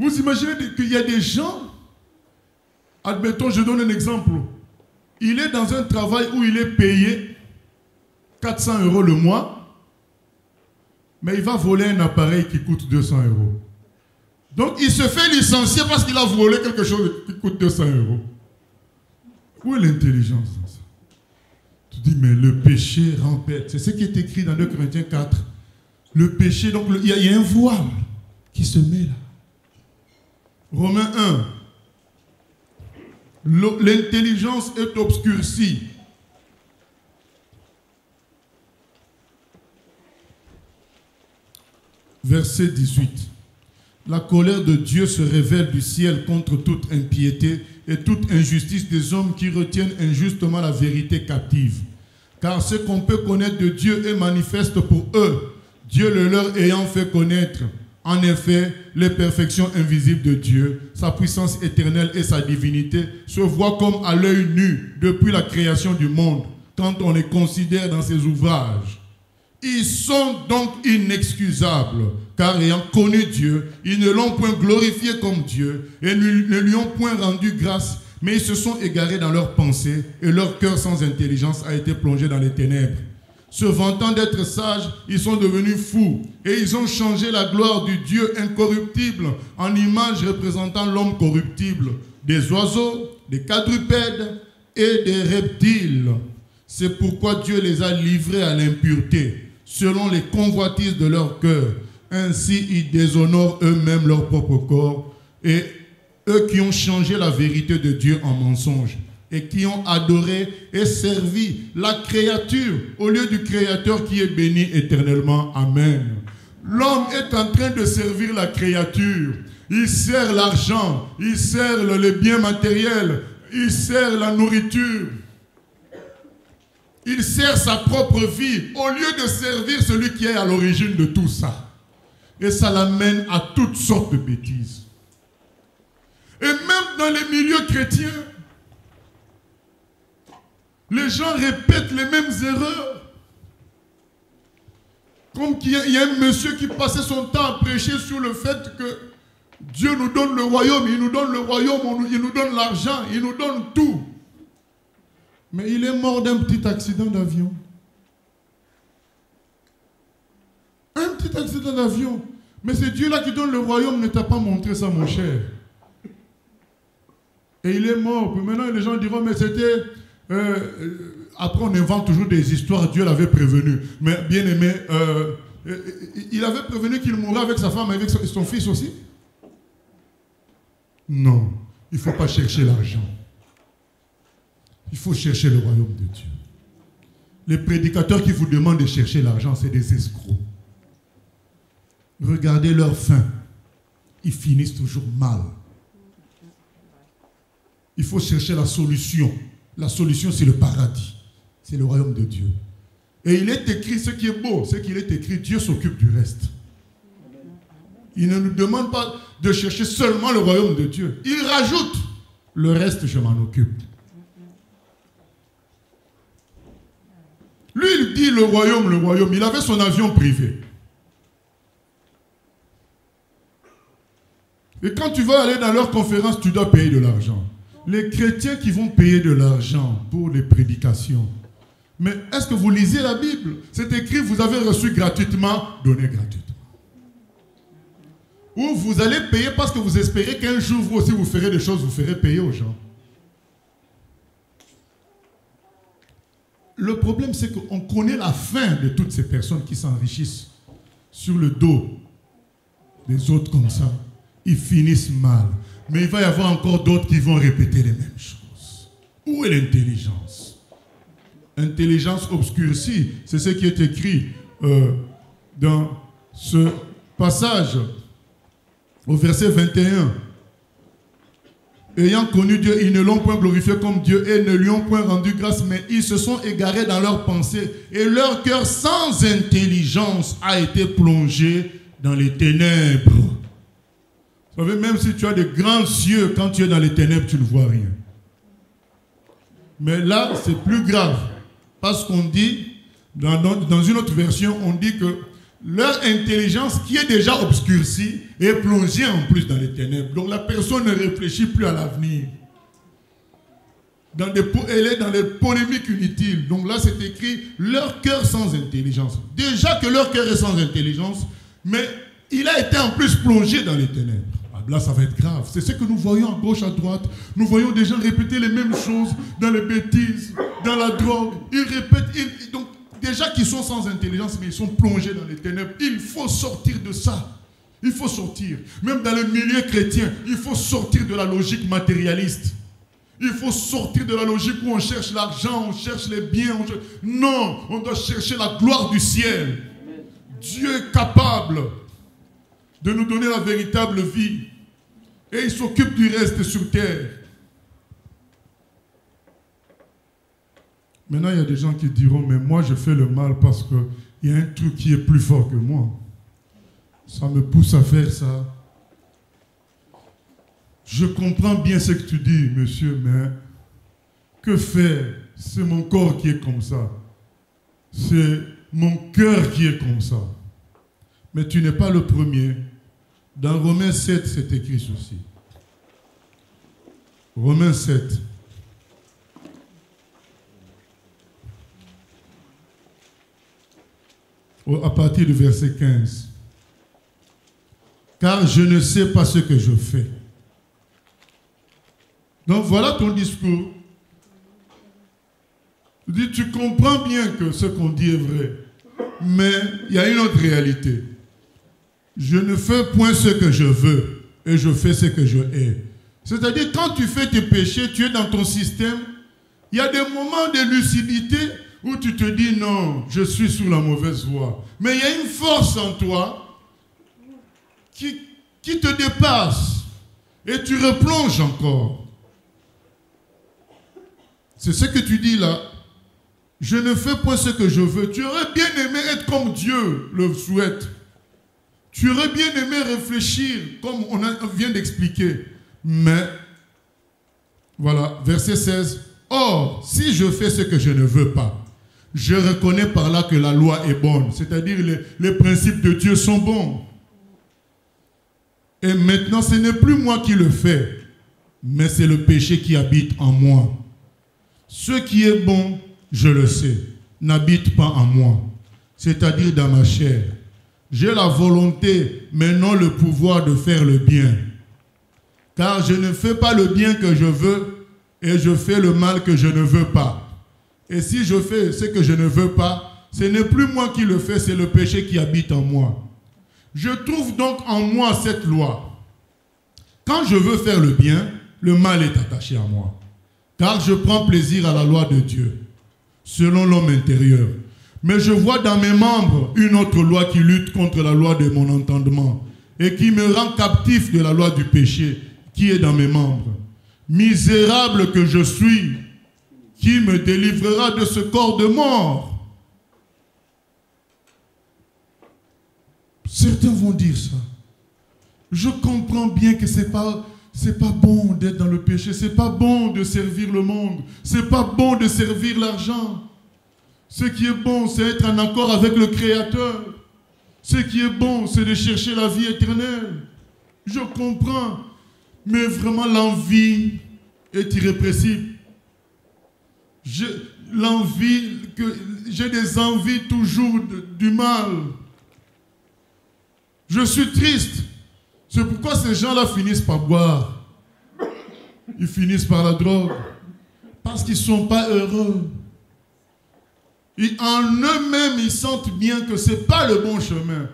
Vous imaginez qu'il y a des gens, admettons, je donne un exemple. Il est dans un travail où il est payé 400 € le mois, mais il va voler un appareil qui coûte 200 €. Donc, il se fait licencier parce qu'il a volé quelque chose qui coûte 200 €. Où est l'intelligence dans ça? Tu dis, mais le péché rend bête. C'est ce qui est écrit dans 2 Corinthiens 4. Le péché, donc, il y a un voile qui se met là. Romains 1. L'intelligence est obscurcie. Verset 18. La colère de Dieu se révèle du ciel contre toute impiété et toute injustice des hommes qui retiennent injustement la vérité captive. Car ce qu'on peut connaître de Dieu est manifeste pour eux, Dieu le leur ayant fait connaître. En effet, les perfections invisibles de Dieu, sa puissance éternelle et sa divinité se voient comme à l'œil nu depuis la création du monde, quand on les considère dans ses ouvrages. Ils sont donc inexcusables, car ayant connu Dieu, ils ne l'ont point glorifié comme Dieu et ne lui ont point rendu grâce, mais ils se sont égarés dans leurs pensées et leur cœur sans intelligence a été plongé dans les ténèbres. Se vantant d'être sages, ils sont devenus fous et ils ont changé la gloire du Dieu incorruptible en image représentant l'homme corruptible, des oiseaux, des quadrupèdes et des reptiles. C'est pourquoi Dieu les a livrés à l'impureté, selon les convoitises de leur cœur. Ainsi, ils déshonorent eux-mêmes leur propre corps et eux qui ont changé la vérité de Dieu en mensonge et qui ont adoré et servi la créature au lieu du Créateur qui est béni éternellement. Amen. L'homme est en train de servir la créature. Il sert l'argent, il sert les biens matériels, il sert la nourriture. Il sert sa propre vie au lieu de servir celui qui est à l'origine de tout ça. Et ça l'amène à toutes sortes de bêtises. Et même dans les milieux chrétiens, les gens répètent les mêmes erreurs. Comme il y a un monsieur qui passait son temps à prêcher sur le fait que Dieu nous donne le royaume, il nous donne le royaume, il nous donne l'argent, il nous donne tout. Mais il est mort d'un petit accident d'avion. Un petit accident d'avion. Mais c'est Dieu-là qui donne le royaume, ne t'a pas montré ça, mon cher. Et il est mort. Puis maintenant, les gens diront, mais c'était... après, on invente toujours des histoires. Dieu l'avait prévenu. Mais bien aimé, il avait prévenu qu'il mourrait avec sa femme, avec son fils aussi. Non, il ne faut pas chercher l'argent. Il faut chercher le royaume de Dieu. Les prédicateurs qui vous demandent de chercher l'argent, c'est des escrocs. Regardez leur fin. Ils finissent toujours mal. Il faut chercher la solution. La solution, c'est le paradis. C'est le royaume de Dieu. Et il est écrit, ce qui est beau, c'est qu'il est écrit, Dieu s'occupe du reste. Il ne nous demande pas de chercher seulement le royaume de Dieu. Il rajoute, le reste, je m'en occupe. Lui, il dit le royaume. Il avait son avion privé. Et quand tu vas aller dans leur conférence, tu dois payer de l'argent. Les chrétiens qui vont payer de l'argent pour les prédications. Mais est-ce que vous lisez la Bible? C'est écrit, vous avez reçu gratuitement, donnez gratuitement. Ou vous allez payer parce que vous espérez qu'un jour, vous aussi, vous ferez des choses, vous ferez payer aux gens. Le problème, c'est qu'on connaît la fin de toutes ces personnes qui s'enrichissent sur le dos des autres comme ça. Ils finissent mal. Mais il va y avoir encore d'autres qui vont répéter les mêmes choses. Où est l'intelligence? Intelligence obscurcie, c'est ce qui est écrit dans ce passage au verset 21. Ayant connu Dieu, ils ne l'ont point glorifié comme Dieu et ne lui ont point rendu grâce, mais ils se sont égarés dans leurs pensées et leur cœur sans intelligence a été plongé dans les ténèbres. Vous savez, même si tu as de grands cieux, quand tu es dans les ténèbres, tu ne vois rien. Mais là, c'est plus grave. Parce qu'on dit, dans une autre version, on dit que leur intelligence, qui est déjà obscurcie, est plongée en plus dans les ténèbres. Donc la personne ne réfléchit plus à l'avenir. Elle est dans des polémiques inutiles. Donc là, c'est écrit, leur cœur sans intelligence. Déjà que leur cœur est sans intelligence, mais il a été en plus plongé dans les ténèbres. Là, ça va être grave. C'est ce que nous voyons à gauche, à droite. Nous voyons des gens répéter les mêmes choses dans les bêtises, dans la drogue. Ils répètent. Donc, déjà qu'ils sont sans intelligence, mais ils sont plongés dans les ténèbres. Il faut sortir de ça. Il faut sortir. Même dans le milieu chrétien, il faut sortir de la logique matérialiste. Il faut sortir de la logique où on cherche l'argent, on cherche les biens. Non, on doit chercher la gloire du ciel. Dieu est capable de nous donner la véritable vie. Et il s'occupe du reste sur terre. Maintenant, il y a des gens qui diront, mais moi je fais le mal parce qu'il y a un truc qui est plus fort que moi. Ça me pousse à faire ça. Je comprends bien ce que tu dis, monsieur, mais que faire? C'est mon corps qui est comme ça. C'est mon cœur qui est comme ça. Mais tu n'es pas le premier. Dans Romains 7, c'est écrit ceci. Romains 7. À partir du verset 15. Car je ne sais pas ce que je fais. Donc voilà ton discours. Tu dis, tu comprends bien que ce qu'on dit est vrai. Mais il y a une autre réalité. Je ne fais point ce que je veux et je fais ce que je hais. C'est-à-dire, quand tu fais tes péchés, tu es dans ton système Il y a des moments de lucidité où tu te dis non, je suis sur la mauvaise voie. Mais il y a une force en toi qui te dépasse et tu replonges encore. C'est ce que tu dis là. Je ne fais pas ce que je veux. Tu aurais bien aimé être comme Dieu le souhaite. Tu aurais bien aimé réfléchir comme on vient d'expliquer. Mais, voilà, verset 16. Or, si je fais ce que je ne veux pas, je reconnais par là que la loi est bonne. C'est-à-dire les principes de Dieu sont bons. Et maintenant, ce n'est plus moi qui le fais, mais c'est le péché qui habite en moi. Ce qui est bon, je le sais, n'habite pas en moi, c'est-à-dire dans ma chair. J'ai la volonté, mais non le pouvoir de faire le bien. Car je ne fais pas le bien que je veux, et je fais le mal que je ne veux pas. Et si je fais ce que je ne veux pas, ce n'est plus moi qui le fais, c'est le péché qui habite en moi. Je trouve donc en moi cette loi. Quand je veux faire le bien, le mal est attaché à moi. Car je prends plaisir à la loi de Dieu, selon l'homme intérieur. Mais je vois dans mes membres une autre loi qui lutte contre la loi de mon entendement et qui me rend captif de la loi du péché qui est dans mes membres. Misérable que je suis, qui me délivrera de ce corps de mort? Certains vont dire ça. Je comprends bien que c'est pas bon d'être dans le péché, c'est pas bon de servir le monde, c'est pas bon de servir l'argent. Ce qui est bon, c'est être en accord avec le Créateur. Ce qui est bon, c'est de chercher la vie éternelle. Je comprends, mais vraiment l'envie est irrépressible. J'ai des envies toujours du mal. Je suis triste. C'est pourquoi ces gens-là finissent par boire. Ils finissent par la drogue. Parce qu'ils ne sont pas heureux. Et en eux-mêmes, ils sentent bien que ce n'est pas le bon chemin.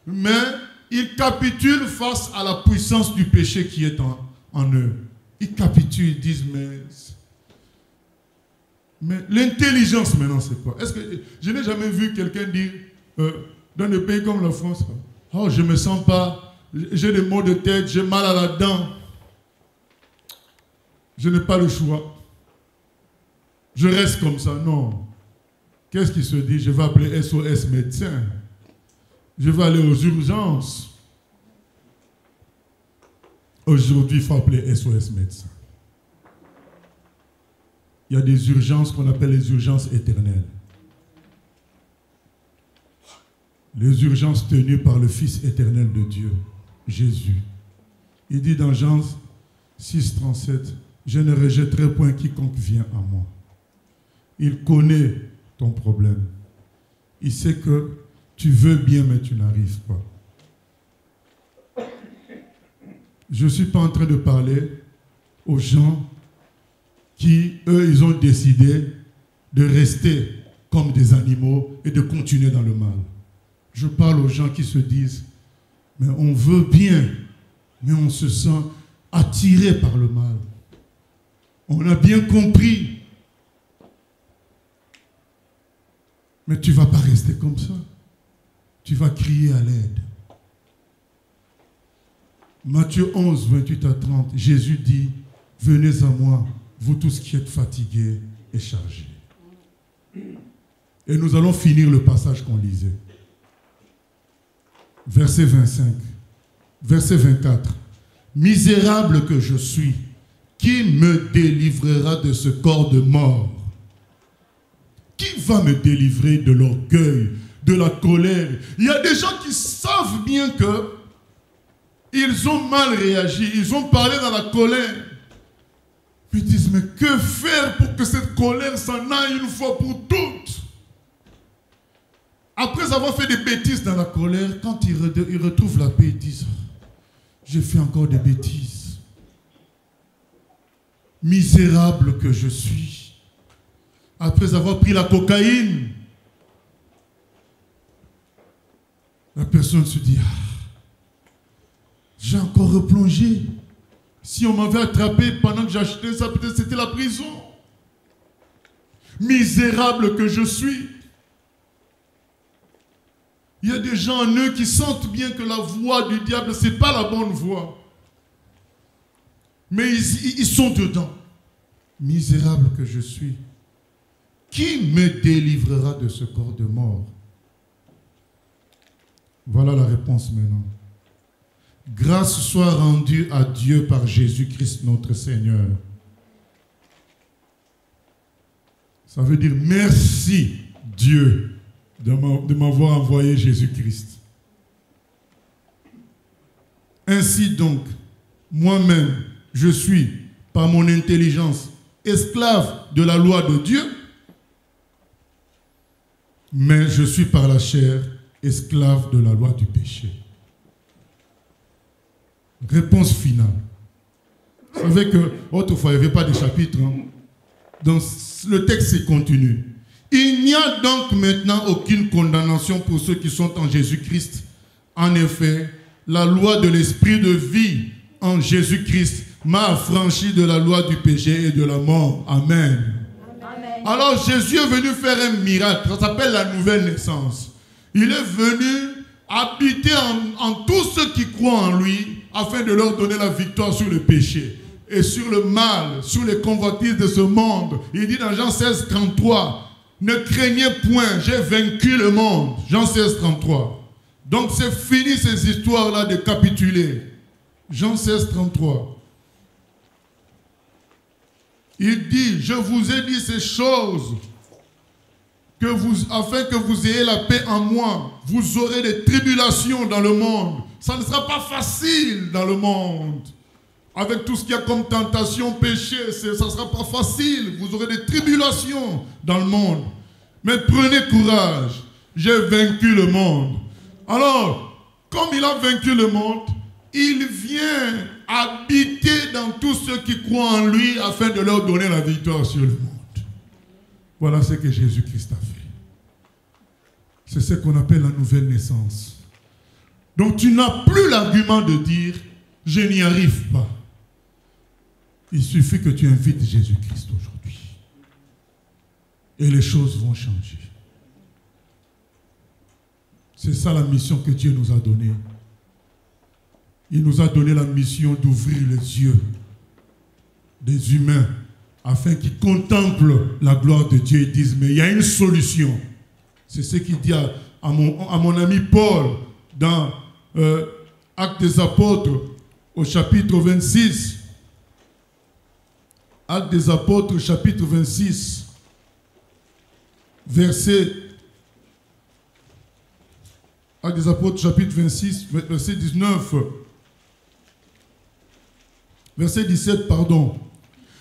Mais ils capitulent face à la puissance du péché qui est en eux. Ils capitulent, ils disent, mais l'intelligence maintenant, c'est quoi? Est-ce que je n'ai jamais vu quelqu'un dire, dans des pays comme la France, oh, je ne me sens pas, j'ai des maux de tête, j'ai mal à la dent. Je n'ai pas le choix. Je reste comme ça. Non. Qu'est-ce qui se dit? Je vais appeler SOS médecin. Je vais aller aux urgences. Aujourd'hui, il faut appeler SOS médecin. Il y a des urgences qu'on appelle les urgences éternelles. Les urgences tenues par le Fils éternel de Dieu, Jésus. Il dit dans Jean 6, 37, « Je ne rejetterai point quiconque vient à moi. » Il connaît ton problème. Il sait que tu veux bien, mais tu n'arrives pas. Je ne suis pas en train de parler aux gens qui, eux, ils ont décidé de rester comme des animaux et de continuer dans le mal. Je parle aux gens qui se disent, mais on veut bien, mais on se sent attiré par le mal. On a bien compris. Mais tu ne vas pas rester comme ça. Tu vas crier à l'aide. Matthieu 11, 28 à 30, Jésus dit, « Venez à moi, vous tous qui êtes fatigués et chargés. » Et nous allons finir le passage qu'on lisait. Verset 25, verset 24. « Misérable que je suis, qui me délivrera de ce corps de mort? Qui va me délivrer de l'orgueil, de la colère? » Il y a des gens qui savent bien que ils ont mal réagi, ils ont parlé dans la colère. Puis ils disent, mais que faire pour que cette colère s'en aille une fois pour toutes? Après avoir fait des bêtises dans la colère, quand ils retrouvent la paix, ils disent, j'ai fait encore des bêtises. Misérable que je suis. Après avoir pris la cocaïne, la personne se dit, j'ai encore replongé. Si on m'avait attrapé pendant que j'achetais ça, peut-être c'était la prison. Misérable que je suis. Il y a des gens en eux qui sentent bien que la voix du diable, ce n'est pas la bonne voix. Mais ils sont dedans. Misérable que je suis. Qui me délivrera de ce corps de mort? Voilà la réponse maintenant. Grâce soit rendue à Dieu par Jésus-Christ notre Seigneur. Ça veut dire merci Dieu de m'avoir envoyé Jésus-Christ. Ainsi donc, moi-même, je suis, par mon intelligence, esclave de la loi de Dieu, mais je suis par la chair esclave de la loi du péché. Réponse finale. Vous savez qu'autrefois, il n'y avait pas de chapitre. Donc, le texte se continue. Il n'y a donc maintenant aucune condamnation pour ceux qui sont en Jésus-Christ. En effet, la loi de l'esprit de vie en Jésus-Christ m'a affranchi de la loi du péché et de la mort. Amen. Amen. Alors Jésus est venu faire un miracle. Ça s'appelle la nouvelle naissance. Il est venu habiter en tous ceux qui croient en lui afin de leur donner la victoire sur le péché et sur le mal, sur les convoitises de ce monde. Il dit dans Jean 16, 33, ne craignez point, j'ai vaincu le monde. Jean 16, 33. Donc c'est fini ces histoires-là de capituler. Jean 16, 33. Il dit, je vous ai dit ces choses afin que vous ayez la paix en moi. Vous aurez des tribulations dans le monde. Ça ne sera pas facile dans le monde. Avec tout ce qu'il y a comme tentation, péché, ça ne sera pas facile. Vous aurez des tribulations dans le monde. Mais prenez courage. J'ai vaincu le monde. Alors, comme il a vaincu le monde, il vient habiter dans tous ceux qui croient en lui afin de leur donner la victoire sur le monde. Voilà ce que Jésus-Christ a fait. C'est ce qu'on appelle la nouvelle naissance. Donc tu n'as plus l'argument de dire « je n'y arrive pas ». Il suffit que tu invites Jésus-Christ aujourd'hui. Et les choses vont changer. C'est ça la mission que Dieu nous a donnée. Il nous a donné la mission d'ouvrir les yeux des humains afin qu'ils contemplent la gloire de Dieu et disent mais il y a une solution. C'est ce qu'il dit à mon ami Paul dans Actes des Apôtres au chapitre 26. Actes des Apôtres chapitre 26 verset Actes des Apôtres chapitre 26 verset 19 verset 17 pardon.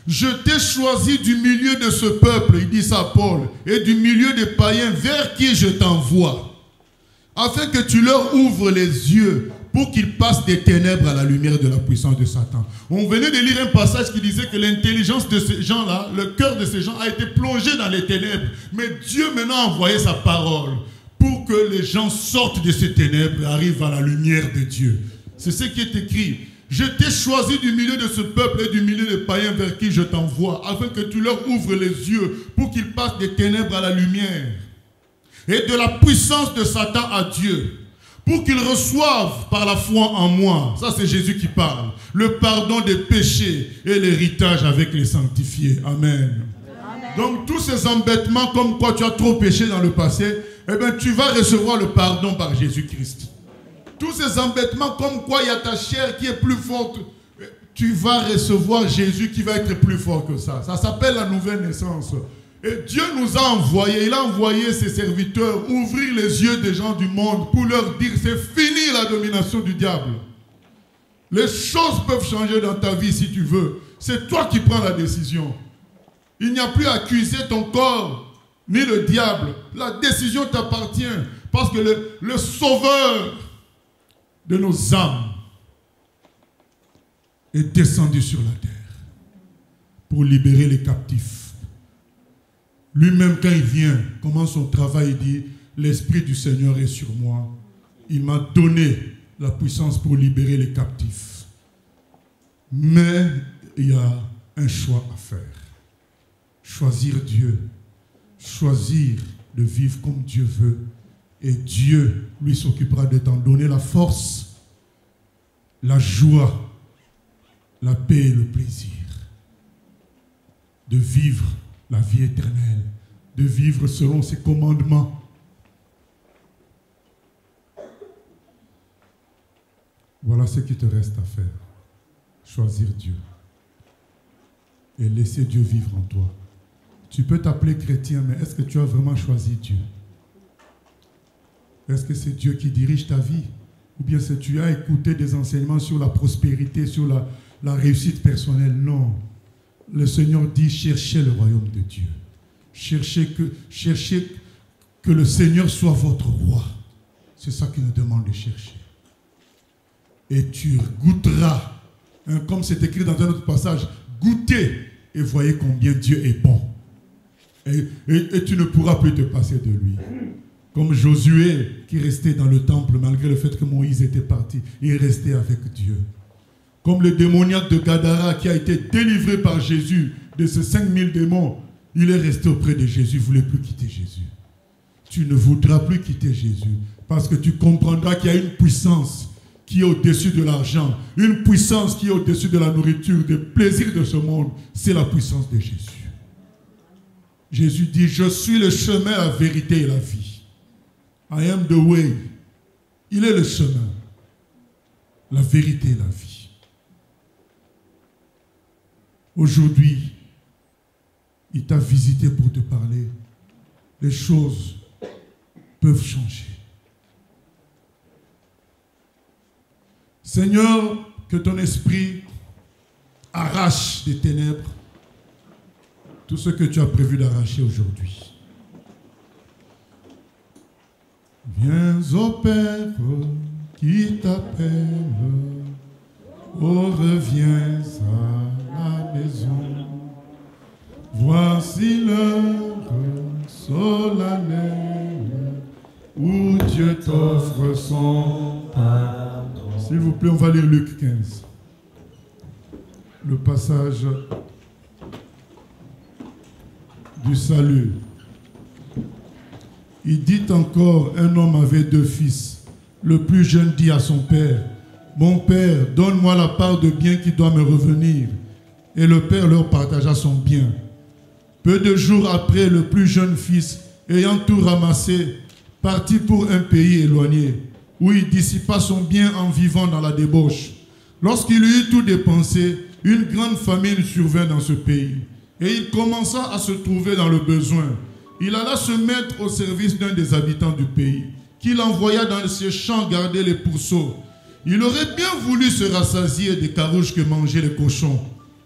Je t'ai choisi du milieu de ce peuple, il dit ça à Paul, et du milieu des païens vers qui je t'envoie, afin que tu leur ouvres les yeux pour qu'ils passent des ténèbres à la lumière de la puissance de Satan. On venait de lire un passage qui disait que l'intelligence de ces gens-là, le cœur de ces gens a été plongé dans les ténèbres. Mais Dieu maintenant a envoyé sa parole pour que les gens sortent de ces ténèbres et arrivent à la lumière de Dieu. C'est ce qui est écrit. Je t'ai choisi du milieu de ce peuple et du milieu des païens vers qui je t'envoie, afin que tu leur ouvres les yeux pour qu'ils passent des ténèbres à la lumière et de la puissance de Satan à Dieu, pour qu'ils reçoivent par la foi en moi, ça c'est Jésus qui parle, le pardon des péchés et l'héritage avec les sanctifiés. Amen. Amen. Donc tous ces embêtements comme quoi tu as trop péché dans le passé, eh bien tu vas recevoir le pardon par Jésus-Christ. Tous ces embêtements comme quoi il y a ta chair qui est plus forte, tu vas recevoir Jésus qui va être plus fort que ça. Ça s'appelle la nouvelle naissance. Et Dieu nous a envoyés, il a envoyé ses serviteurs ouvrir les yeux des gens du monde pour leur dire c'est fini la domination du diable. Les choses peuvent changer dans ta vie si tu veux. C'est toi qui prends la décision. Il n'y a plus à accuser ton corps ni le diable. La décision t'appartient parce que le sauveur de nos âmes est descendu sur la terre pour libérer les captifs. Lui-même, quand il vient, commence son travail, il dit « L'Esprit du Seigneur est sur moi. Il m'a donné la puissance pour libérer les captifs. » Mais il y a un choix à faire. Choisir Dieu choisir de vivre comme Dieu veut. Et Dieu, lui, s'occupera de t'en donner la force, la joie, la paix et le plaisir. De vivre la vie éternelle, de vivre selon ses commandements. Voilà ce qui te reste à faire. Choisir Dieu. Et laisser Dieu vivre en toi. Tu peux t'appeler chrétien, mais est-ce que tu as vraiment choisi Dieu? Est-ce que c'est Dieu qui dirige ta vie? Ou bien est-ce que tu as écouté des enseignements sur la prospérité, sur la réussite personnelle? Non. Le Seigneur dit, cherchez le royaume de Dieu. Cherchez que le Seigneur soit votre roi. C'est ça qu'il nous demande de chercher. Et tu goûteras, hein, comme c'est écrit dans un autre passage, goûtez et voyez combien Dieu est bon. Et tu ne pourras plus te passer de lui. Comme Josué qui restait dans le temple malgré le fait que Moïse était parti, il restait avec Dieu. Comme le démoniaque de Gadara qui a été délivré par Jésus de ces 5000 démons, il est resté auprès de Jésus, il ne voulait plus quitter Jésus. Tu ne voudras plus quitter Jésus parce que tu comprendras qu'il y a une puissance qui est au-dessus de l'argent, une puissance qui est au-dessus de la nourriture, des plaisirs de ce monde. C'est la puissance de Jésus. Jésus dit, je suis le chemin, la vérité et la vie. I am the way. Il est le chemin, la vérité et la vie. Aujourd'hui, il t'a visité pour te parler. Les choses peuvent changer. Seigneur, que ton esprit arrache des ténèbres tout ce que tu as prévu d'arracher aujourd'hui. Viens au Père qui t'appelle, oh reviens à la maison. Voici l'heure solennelle où Dieu t'offre son pardon. S'il vous plaît, on va lire Luc 15. Le passage du salut. Il dit encore, un homme avait 2 fils. Le plus jeune dit à son père, mon père, donne-moi la part de bien qui doit me revenir. Et le père leur partagea son bien. Peu de jours après, le plus jeune fils, ayant tout ramassé, partit pour un pays éloigné, où il dissipa son bien en vivant dans la débauche. Lorsqu'il eut tout dépensé, une grande famine survint dans ce pays, et il commença à se trouver dans le besoin. Il alla se mettre au service d'un des habitants du pays, qu'il envoya dans ses champs garder les pourceaux. Il aurait bien voulu se rassasier des carouges que mangeaient les cochons,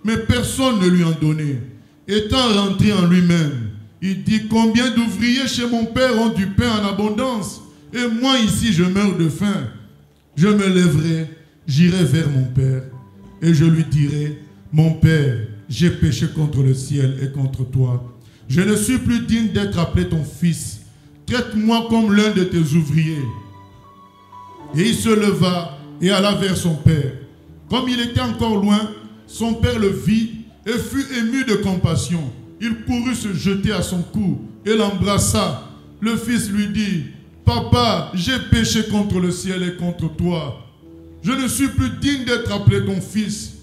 mais personne ne lui en donnait. Étant rentré en lui-même, il dit, combien d'ouvriers chez mon père ont du pain en abondance, et moi ici je meurs de faim. Je me lèverai, j'irai vers mon père, et je lui dirai, mon père, j'ai péché contre le ciel et contre toi. Je ne suis plus digne d'être appelé ton fils. Traite-moi comme l'un de tes ouvriers. Et il se leva et alla vers son père. Comme il était encore loin, son père le vit et fut ému de compassion. Il courut se jeter à son cou et l'embrassa. Le fils lui dit, papa, j'ai péché contre le ciel et contre toi. Je ne suis plus digne d'être appelé ton fils.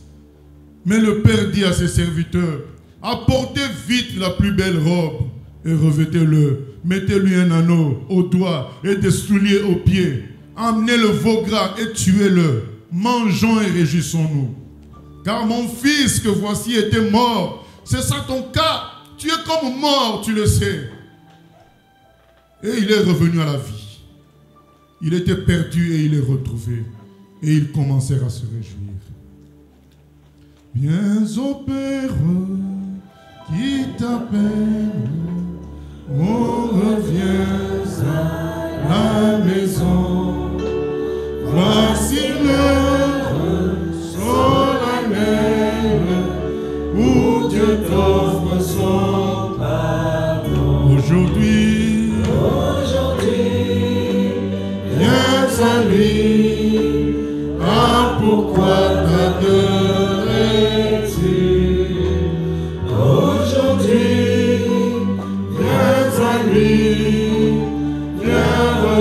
Mais le père dit à ses serviteurs, apportez vite la plus belle robe et revêtez-le. Mettez-lui un anneau au doigt et des souliers aux pieds. Amenez le veau gras et tuez-le. Mangeons et réjouissons-nous. Car mon fils que voici était mort. C'est ça ton cas. Tu es comme mort, tu le sais. Et il est revenu à la vie. Il était perdu et il est retrouvé. Et ils commencèrent à se réjouir. Viens au Père qui t'appelle, on revient à la maison. Voici l'heure solennelle où Dieu t'offre son pardon. Aujourd'hui, viens à lui. Ah, pourquoi t'adores? Aujourd'hui, viens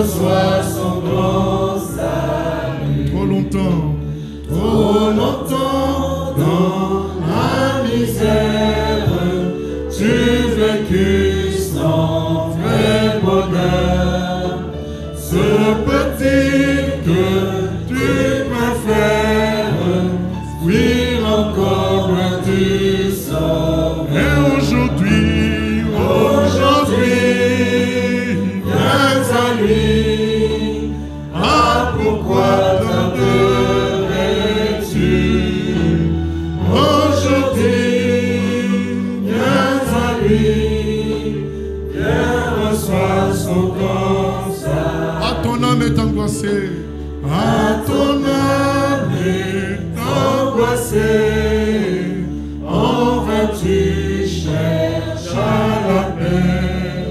reçois son grand salut. Trop longtemps dans la misère, tu vécus sans vrai bonheur. Ce petit que tu préfères, fuir encore loin du sort. et aujourd'hui, viens à lui. Ah, pourquoi tarderais-tu? Aujourd'hui, viens à lui. Viens, reçois son conseil. ah, ton âme est angoissée. Ah, ton âme est angoissée. En vain tu cherches à la paix.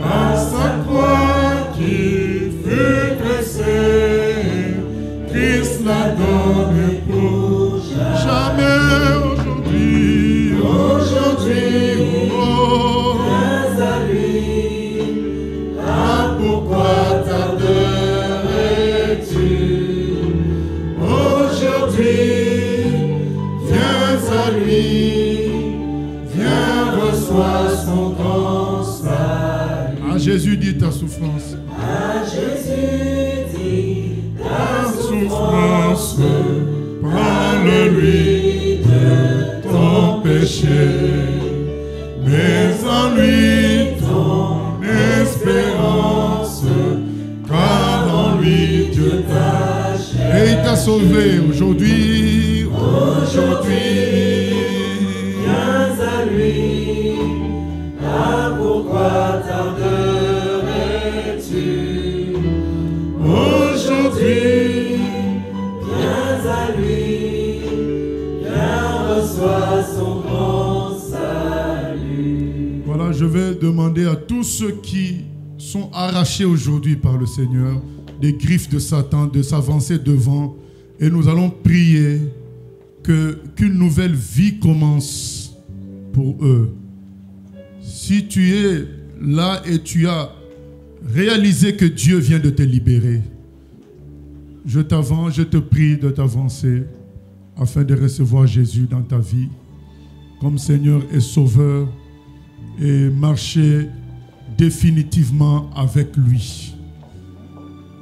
À sa croix qui fut dressée, Christ la donne pour Jamais aujourd'hui, aujourd'hui. oh, Viens à lui. Ah, pourquoi tarderais-tu? Aujourd'hui, viens à lui. Viens, reçois son grand salut. à Jésus dit ta souffrance. À Jésus dit ta Souffrance, souffrance, parle-lui de ton péché, mais en lui ton espérance, car en lui Dieu t'a et il t'a sauvé aujourd'hui. viens à lui. Ah, pourquoi tarderais-tu? Aujourd'hui, viens à lui. Viens, reçois son grand salut. Voilà, je vais demander à tous ceux qui sont arrachés aujourd'hui par le Seigneur des griffes de Satan de s'avancer devant et nous allons prier qu'une nouvelle vie commence pour eux. Si tu es là et tu as réalisé que Dieu vient de te libérer, je te prie de t'avancer afin de recevoir Jésus dans ta vie comme Seigneur et Sauveur et marcher définitivement avec lui.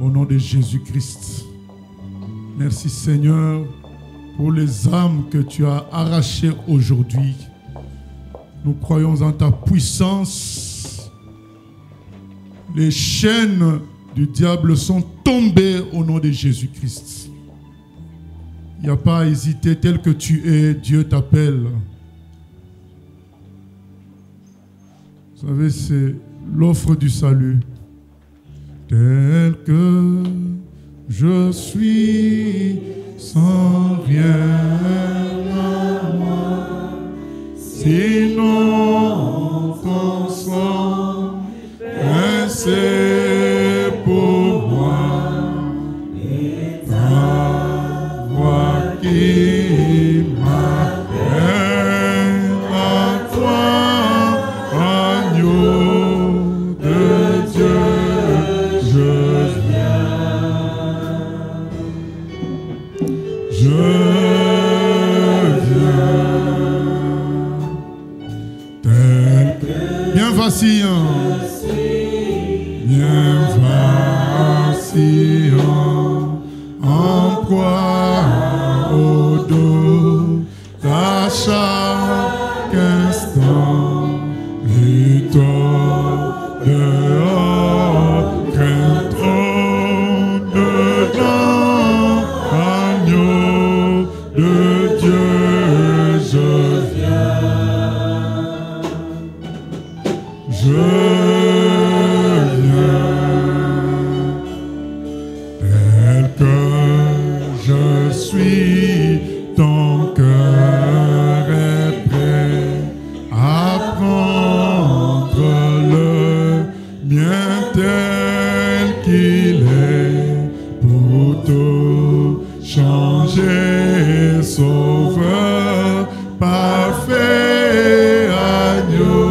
Au nom de Jésus-Christ. Merci Seigneur pour les âmes que tu as arrachées aujourd'hui. Nous croyons en ta puissance. Les chaînes du diable sont tombées au nom de Jésus-Christ. Il n'y a pas à hésiter, tel que tu es, Dieu t'appelle. Vous savez, c'est l'offre du salut. Tel que je suis, sans rien à moi, sinon ton sang, c'est pour moi, et ta voix qui m'appelle à toi, agneau de Dieu. Bien vacillant, en quoi au dos à chaque instant, et toi dehors, crainte dedans, agneau de Dieu, je tel que je suis, ton cœur est prêt à prendre le mien tel qu'il est pour tout changer, sauveur parfait, agneau.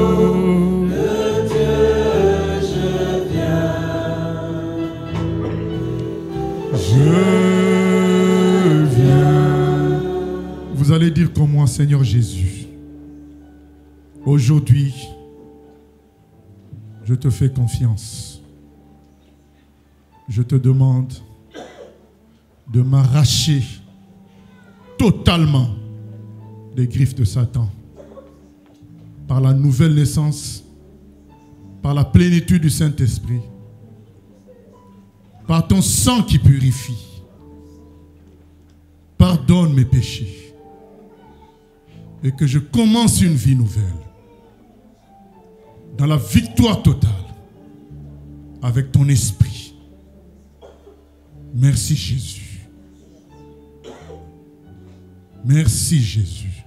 Je viens. Vous allez dire comme moi, Seigneur Jésus, aujourd'hui, je te fais confiance. Je te demande de m'arracher totalement des griffes de Satan par la nouvelle naissance, par la plénitude du Saint-Esprit, par ton sang qui purifie. Pardonne mes péchés et que je commence une vie nouvelle dans la victoire totale avec ton esprit. Merci Jésus. Merci Jésus.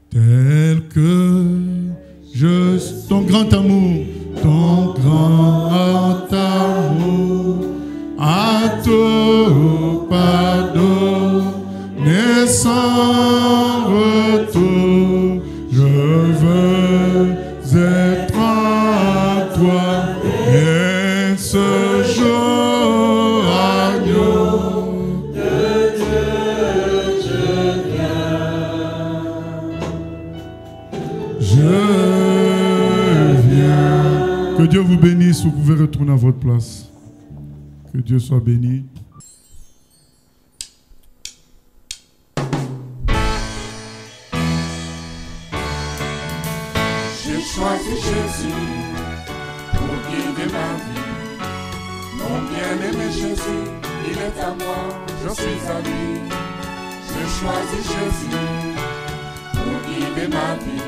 Tel que ton grand amour, à tout pardonner sans retour, je veux être à toi. Et ce jour, agneau de Dieu, je viens. Que Dieu vous bénisse, vous pouvez retourner à votre place. Que Dieu soit béni. J'ai choisi Jésus pour guider ma vie. Mon bien-aimé Jésus, il est à moi, je suis à lui. J'ai choisi Jésus pour guider ma vie.